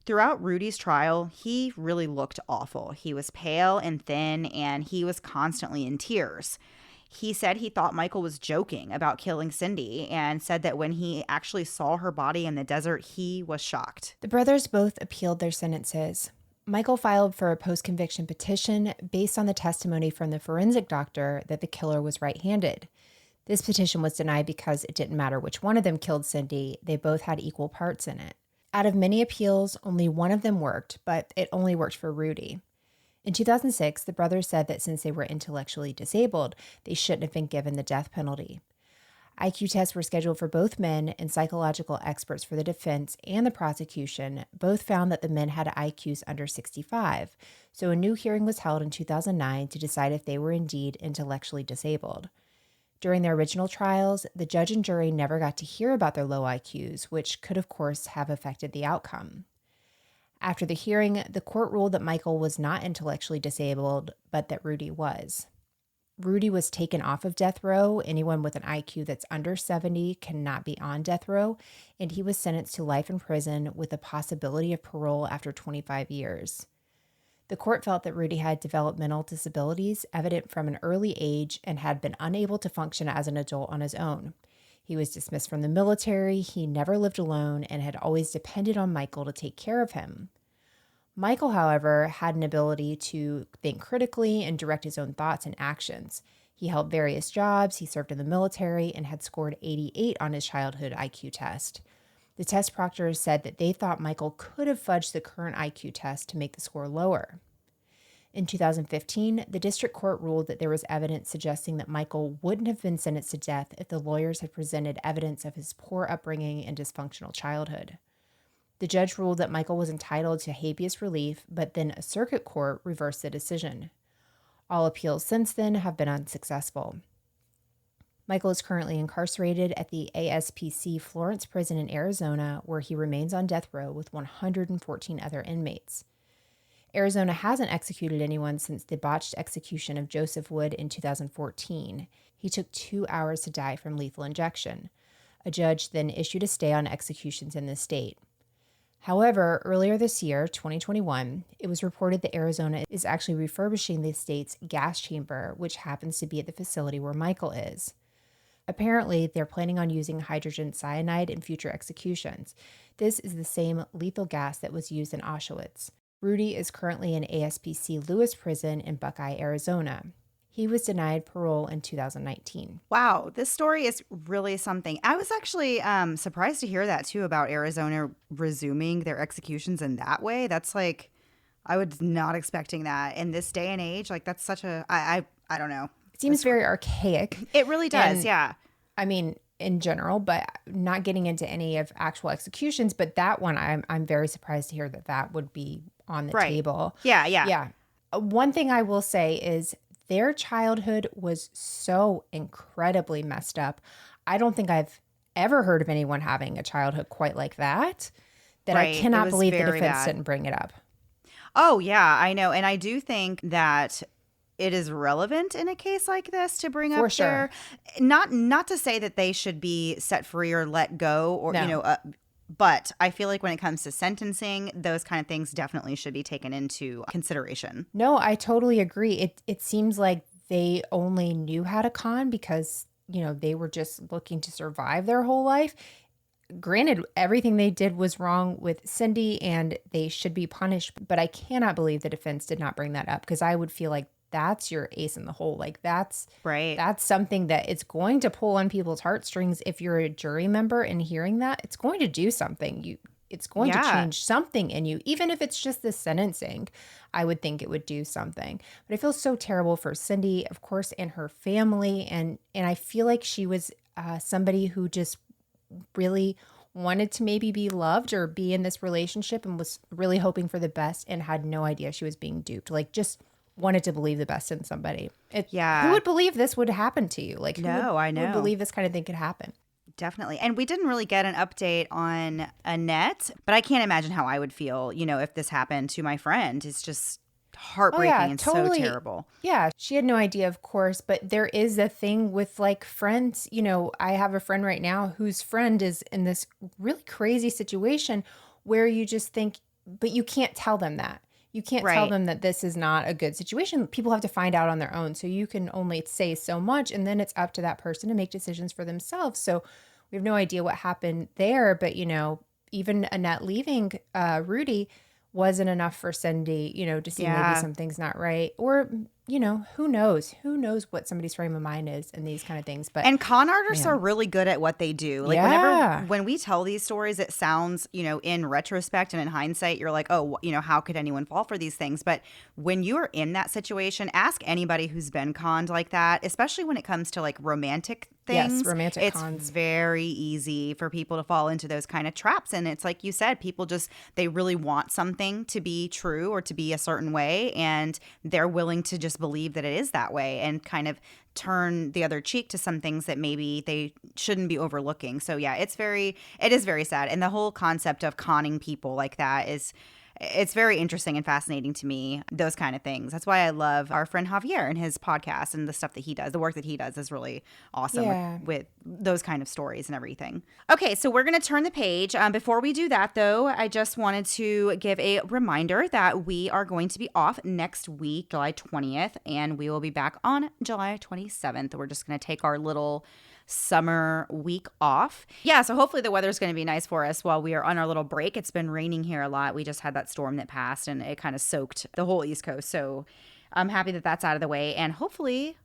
Throughout Rudy's trial, he really looked awful. He was pale and thin, and he was constantly in tears. He said he thought Michael was joking about killing Cindy and said that when he actually saw her body in the desert, he was shocked. The brothers both appealed their sentences. Michael filed for a post-conviction petition based on the testimony from the forensic doctor that the killer was right-handed. This petition was denied because it didn't matter which one of them killed Cindy. They both had equal parts in it. Out of many appeals, only one of them worked, but it only worked for Rudy. In 2006, the brothers said that since they were intellectually disabled, they shouldn't have been given the death penalty. IQ tests were scheduled for both men, and psychological experts for the defense and the prosecution both found that the men had IQs under 65, so a new hearing was held in 2009 to decide if they were indeed intellectually disabled. During their original trials, the judge and jury never got to hear about their low IQs, which could, of course, have affected the outcome. After the hearing, the court ruled that Michael was not intellectually disabled, but that Rudy was. Rudy was taken off of death row. Anyone with an IQ that's under 70 cannot be on death row, and he was sentenced to life in prison with the possibility of parole after 25 years. The court felt that Rudy had developmental disabilities evident from an early age and had been unable to function as an adult on his own. He was dismissed from the military, he never lived alone, and had always depended on Michael to take care of him. Michael, however, had an ability to think critically and direct his own thoughts and actions. He held various jobs, he served in the military, and had scored 88 on his childhood IQ test. The test proctors said that they thought Michael could have fudged the current IQ test to make the score lower. In 2015, the district court ruled that there was evidence suggesting that Michael wouldn't have been sentenced to death if the lawyers had presented evidence of his poor upbringing and dysfunctional childhood. The judge ruled that Michael was entitled to habeas relief, but then a circuit court reversed the decision. All appeals since then have been unsuccessful. Michael is currently incarcerated at the ASPC Florence prison in Arizona, where he remains on death row with 114 other inmates. Arizona hasn't executed anyone since the botched execution of Joseph Wood in 2014. He took 2 hours to die from lethal injection. A judge then issued a stay on executions in the state. However, earlier this year, 2021, it was reported that Arizona is actually refurbishing the state's gas chamber, which happens to be at the facility where Michael is. Apparently, they're planning on using hydrogen cyanide in future executions. This is the same lethal gas that was used in Auschwitz. Rudy is currently in ASPC Lewis Prison in Buckeye, Arizona. He was denied parole in 2019. Wow, this story is really something. I was actually surprised to hear that too about Arizona resuming their executions in that way. That's like, I was not expecting that in this day and age. Like that's such a, I don't know. It seems very archaic. It really does, yeah. I mean, in general, but not getting into any of actual executions. But that one, I'm very surprised to hear that would be on the table. Yeah. One thing I will say is their childhood was so incredibly messed up. I don't think I've ever heard of anyone having a childhood quite like that. I cannot believe the defense didn't bring it up. Oh, yeah, I know. And I do think that it is relevant in a case like this to bring up sure. Not to say that they should be set free or let go or, but I feel like when it comes to sentencing, those kind of things definitely should be taken into consideration. No, I totally agree. It seems like they only knew how to con because, they were just looking to survive their whole life. Granted, everything they did was wrong with Cindy and they should be punished, but I cannot believe the defense did not bring that up because I would feel like that's your ace in the hole. Like that's right. That's something that it's going to pull on people's heartstrings. If you're a jury member and hearing that, it's going to do something. It's going to change something in you. Even if it's just the sentencing, I would think it would do something. But I feel so terrible for Cindy, of course, and her family. And I feel like she was somebody who just really wanted to maybe be loved or be in this relationship and was really hoping for the best and had no idea she was being duped. Like just wanted to believe the best in somebody. Who would believe this would happen to you? Like, I know. Who would believe this kind of thing could happen? Definitely. And we didn't really get an update on Annette, but I can't imagine how I would feel, if this happened to my friend. It's just heartbreaking and totally. So terrible. Yeah. She had no idea, of course, but there is a thing with like friends. I have a friend right now whose friend is in this really crazy situation where you just think, but you can't tell them that. You can't tell them that this is not a good situation. People have to find out on their own. So you can only say so much, and then it's up to that person to make decisions for themselves. So we have no idea what happened there. But, even Annette leaving Rudy wasn't enough for Cindy, to see maybe Yeah. something's not right. Or, who knows? Who knows what somebody's frame of mind is in these kind of things. But And con artists man, are really good at what they do. Like yeah. when we tell these stories, it sounds, in retrospect and in hindsight, you're like, oh, how could anyone fall for these things? But when you're in that situation, ask anybody who's been conned like that, especially when it comes to like romantic things. Yes, romantic it's cons. very easy for people to fall into those kind of traps. And it's like you said, people they really want something to be true or to be a certain way. And they're willing to just believe that it is that way and kind of turn the other cheek to some things that maybe they shouldn't be overlooking. So yeah, it is very sad. And the whole concept of conning people like that it's very interesting and fascinating to me, those kind of things. That's why I love our friend Javier and his podcast and the stuff that he does. The work that he does is really awesome Yeah. with those kind of stories and everything. Okay, so we're going to turn the page. Before we do that, though, I just wanted to give a reminder that we are going to be off next week, July 20th, and we will be back on July 27th. We're just going to take our little summer week off. Yeah, so hopefully the weather's going to be nice for us while we are on our little break. It's been raining here a lot. We just had that storm that passed and it kind of soaked the whole East Coast. So I'm happy that that's out of the way, and hopefully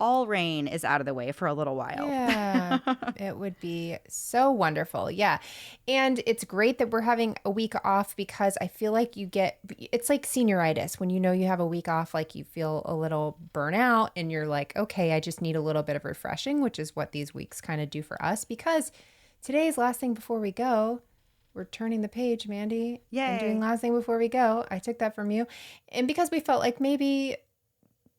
all rain is out of the way for a little while. Yeah, it would be so wonderful. Yeah. And it's great that we're having a week off because I feel like it's like senioritis. When you have a week off, like you feel a little burnout and you're like, okay, I just need a little bit of refreshing, which is what these weeks kind of do for us. Because today's last thing before we go, we're turning the page, Mandy. Yay. And doing last thing before we go. I took that from you. And because we felt like maybe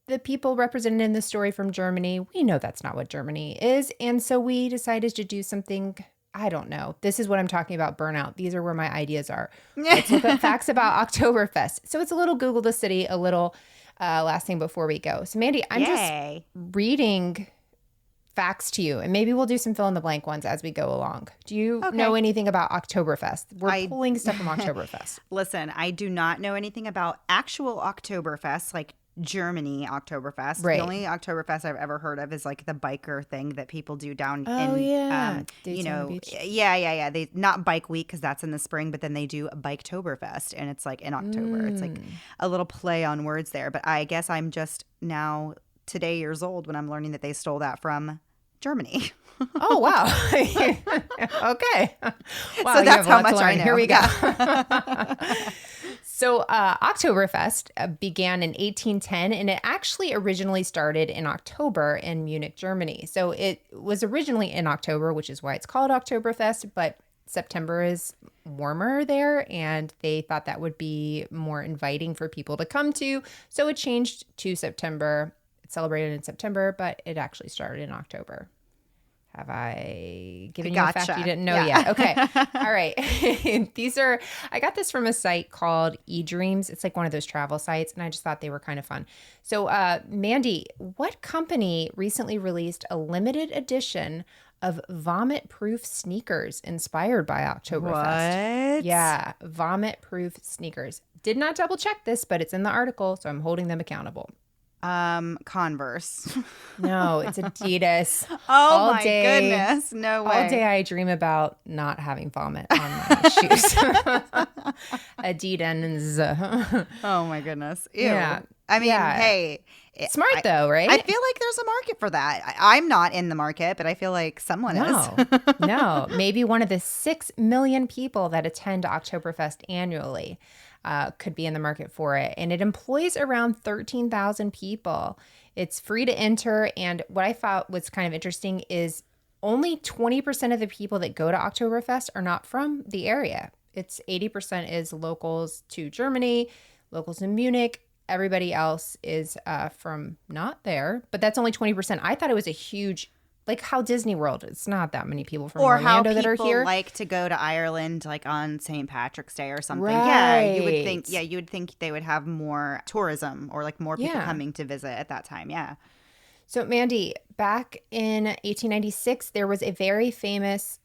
the people represented in the story from Germany, we know that's not what Germany is. And so we decided to do something, I don't know. This is what I'm talking about, burnout. These are where my ideas are. Let's look at facts about Oktoberfest. So it's a little Google the city, a little last thing before we go. So Mandy, I'm just reading facts to you, and maybe we'll do some fill in the blank ones as we go along. Do you know anything about Oktoberfest? We're pulling stuff from Oktoberfest. Listen, I do not know anything about actual Oktoberfest, like Germany Oktoberfest. Right. The only Oktoberfest I've ever heard of is like the biker thing that people do down Daytona Beach. Yeah. They not Bike Week because that's in the spring, but then they do Biketoberfest and it's like in October. It's like a little play on words there. But I guess I'm just now today years old when I'm learning that they stole that from Germany. Oh, wow. Okay. Wow, so that's how much I know. Here we go. So Oktoberfest began in 1810, and it actually originally started in October in Munich, Germany. So it was originally in October, which is why it's called Oktoberfest, but September is warmer there, and they thought that would be more inviting for people to come to. So it changed to September. It's celebrated in September, but it actually started in October. Have I given you a fact you didn't know yet? Okay. All right. I got this from a site called eDreams. It's like one of those travel sites, and I just thought they were kind of fun. So, Mandy, what company recently released a limited edition of vomit-proof sneakers inspired by Oktoberfest? What? Yeah, vomit-proof sneakers. Did not double check this, but it's in the article, so I'm holding them accountable. Converse. No, it's Adidas. Oh my goodness. No way. All day I dream about not having vomit on my shoes. Adidas. Oh my goodness. Ew. Yeah. I mean, hey. Smart though, right? I feel like there's a market for that. I'm not in the market, but I feel like someone is. No. Maybe one of the 6 million people that attend Oktoberfest annually could be in the market for it. And it employs around 13,000 people. It's free to enter. And what I thought was kind of interesting is only 20% of the people that go to Oktoberfest are not from the area. It's 80% is locals to Germany, locals in Munich. Everybody else is from not there, but that's only 20%. I thought it was a huge, like how Disney World, it's not that many people from Orlando that are here. Or how people like to go to Ireland like on St. Patrick's Day or something. Right. Yeah, you would think they would have more tourism or like more people coming to visit at that time. Yeah. So Mandy, back in 1896, there was a very famous,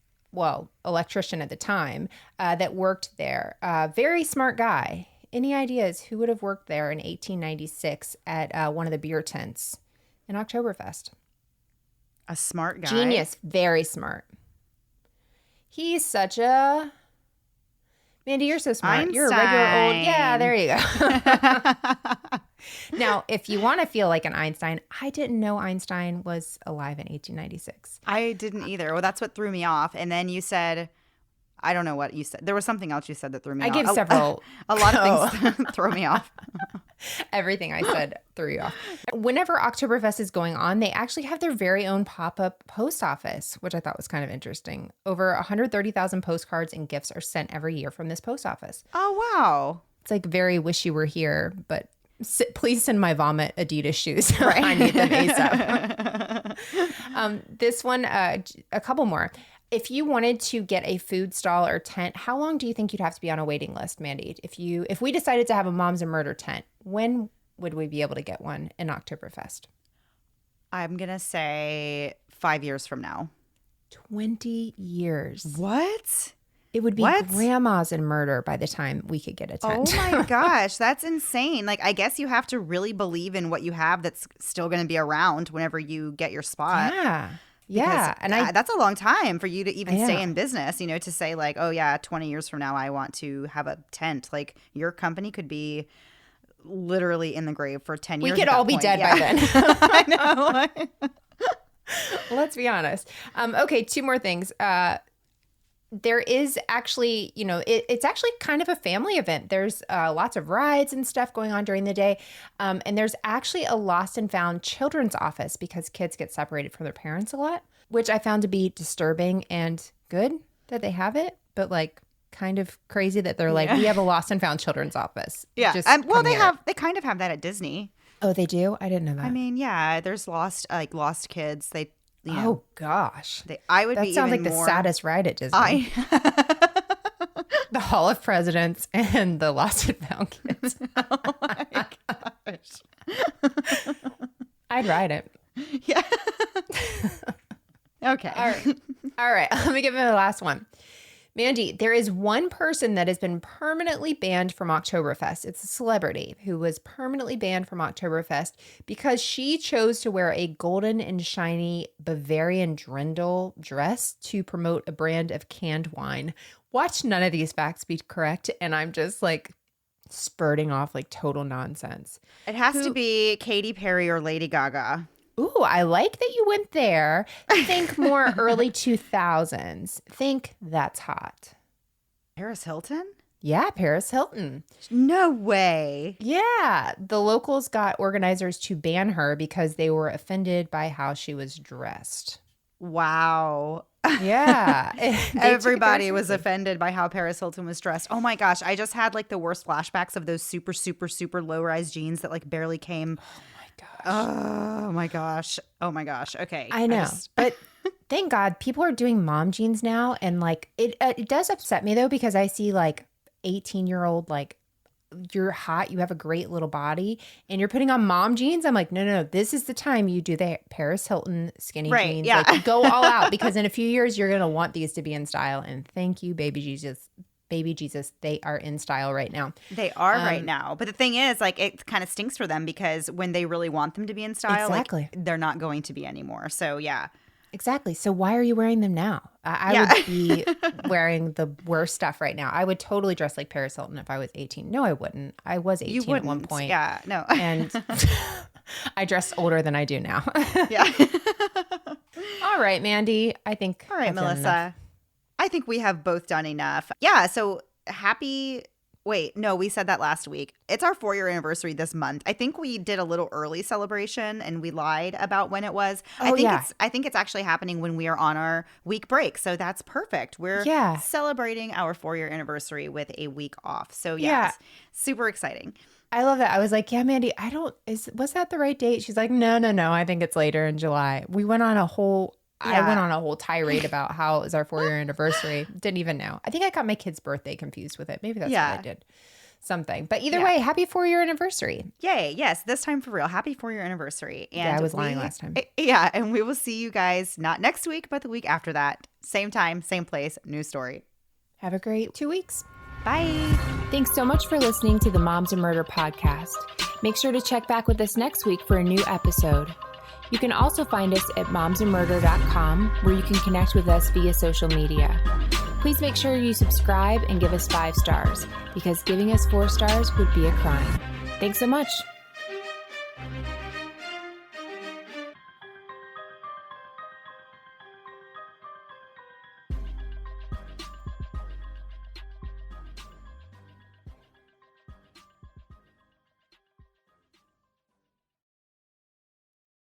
electrician at the time that worked there. Very smart guy. Any ideas who would have worked there in 1896 at one of the beer tents in Oktoberfest? A smart guy. Genius. Very smart. He's such a Mandy, you're so smart. You're a regular old. Yeah, there you go. Now, if you want to feel like an Einstein, I didn't know Einstein was alive in 1896. I didn't either. Well, that's what threw me off. And then you said, I don't know what you said. There was something else you said that threw me off. I give several. A lot of things throw me off. Everything I said threw you off. Whenever Oktoberfest is going on, they actually have their very own pop-up post office, which I thought was kind of interesting. Over 130,000 postcards and gifts are sent every year from this post office. Oh, wow. It's like very wish you were here, but please send my vomit Adidas shoes. Right. I need them ASAP. This one, a couple more. If you wanted to get a food stall or tent, how long do you think you'd have to be on a waiting list, Mandy? If we decided to have a Moms and Murder tent, when would we be able to get one in Oktoberfest? I'm going to say 5 years from now. 20 years. What? It would be grandmas and murder by the time we could get a tent. Oh my gosh, that's insane. Like, I guess you have to really believe in what you have that's still going to be around whenever you get your spot. Yeah. Because, yeah. And that's a long time for you to even stay in business, you know, to say like, oh yeah, 20 years from now, I want to have a tent. Like, your company could be literally in the grave for 10 years. We could all be dead by then. I know. Let's be honest. Okay, two more things. There is actually, you know, it's actually kind of a family event. There's lots of rides and stuff going on during the day. And there's actually a lost and found children's office because kids get separated from their parents a lot, which I found to be disturbing and good that they have it, but like kind of crazy that they're like, we have a lost and found children's office. Yeah. Well, they kind of have that at Disney. Oh, they do? I didn't know that. I mean, yeah, there's lost kids. They, you know, oh gosh, I would that be sounds even like more... the saddest ride at Disney. The Hall of Presidents and the Lost and Found Kids. Oh my gosh, I'd ride it. Yeah. Okay. All right. Let me give you the last one. Mandy, there is one person that has been permanently banned from Oktoberfest. It's a celebrity who was permanently banned from Oktoberfest because she chose to wear a golden and shiny Bavarian Dirndl dress to promote a brand of canned wine. Watch none of these facts be correct, and I'm just like spurting off like total nonsense. It has to be Katy Perry or Lady Gaga. Ooh, I like that you went there. Think more early 2000s. Think that's hot. Paris Hilton? Yeah, Paris Hilton. No way. Yeah. The locals got organizers to ban her because they were offended by how she was dressed. Wow. Yeah. Everybody was offended by how Paris Hilton was dressed. Oh my gosh. I just had like the worst flashbacks of those super, super, super low-rise jeans that like barely came... Oh my gosh. Oh my gosh. Okay. I know. But thank God people are doing mom jeans now. And like, it does upset me though, because I see like 18-year-old, like you're hot, you have a great little body and you're putting on mom jeans. I'm like, no, this is the time you do the Paris Hilton skinny jeans. Yeah. Like go all out because in a few years, you're going to want these to be in style. And thank you, baby Jesus. Baby Jesus, they are in style right now. They are right now. But the thing is, like, it kind of stinks for them because when they really want them to be in style, like, they're not going to be anymore. So, yeah. Exactly. So why are you wearing them now? I would be wearing the worst stuff right now. I would totally dress like Paris Hilton if I was 18. No, I wouldn't. I was 18 at one point. Yeah, no. And I dressed older than I do now. Yeah. All right, Mandy. I think. All right, Melissa. I think we have both done enough. Yeah, so wait, no, we said that last week. It's our 4-year anniversary this month. I think we did a little early celebration and we lied about when it was. I think it's actually happening when we are on our week break. So that's perfect. We're celebrating our 4-year anniversary with a week off. So yes, super exciting. I love that. I was like, yeah, Mandy, was that the right date? She's like, no. I think it's later in July. I went on a whole tirade about how it was our 4-year anniversary. Didn't even know. I think I got my kid's birthday confused with it. Maybe that's what I did. Something. But either way, happy 4-year anniversary. Yay. Yes. This time for real. Happy 4-year anniversary. And I was lying last time. Yeah. And we will see you guys not next week, but the week after that. Same time, same place, new story. Have a great 2 weeks. Bye. Thanks so much for listening to the Moms and Murder podcast. Make sure to check back with us next week for a new episode. You can also find us at momsandmurder.com, where you can connect with us via social media. Please make sure you subscribe and give us 5 stars, because giving us 4 stars would be a crime. Thanks so much.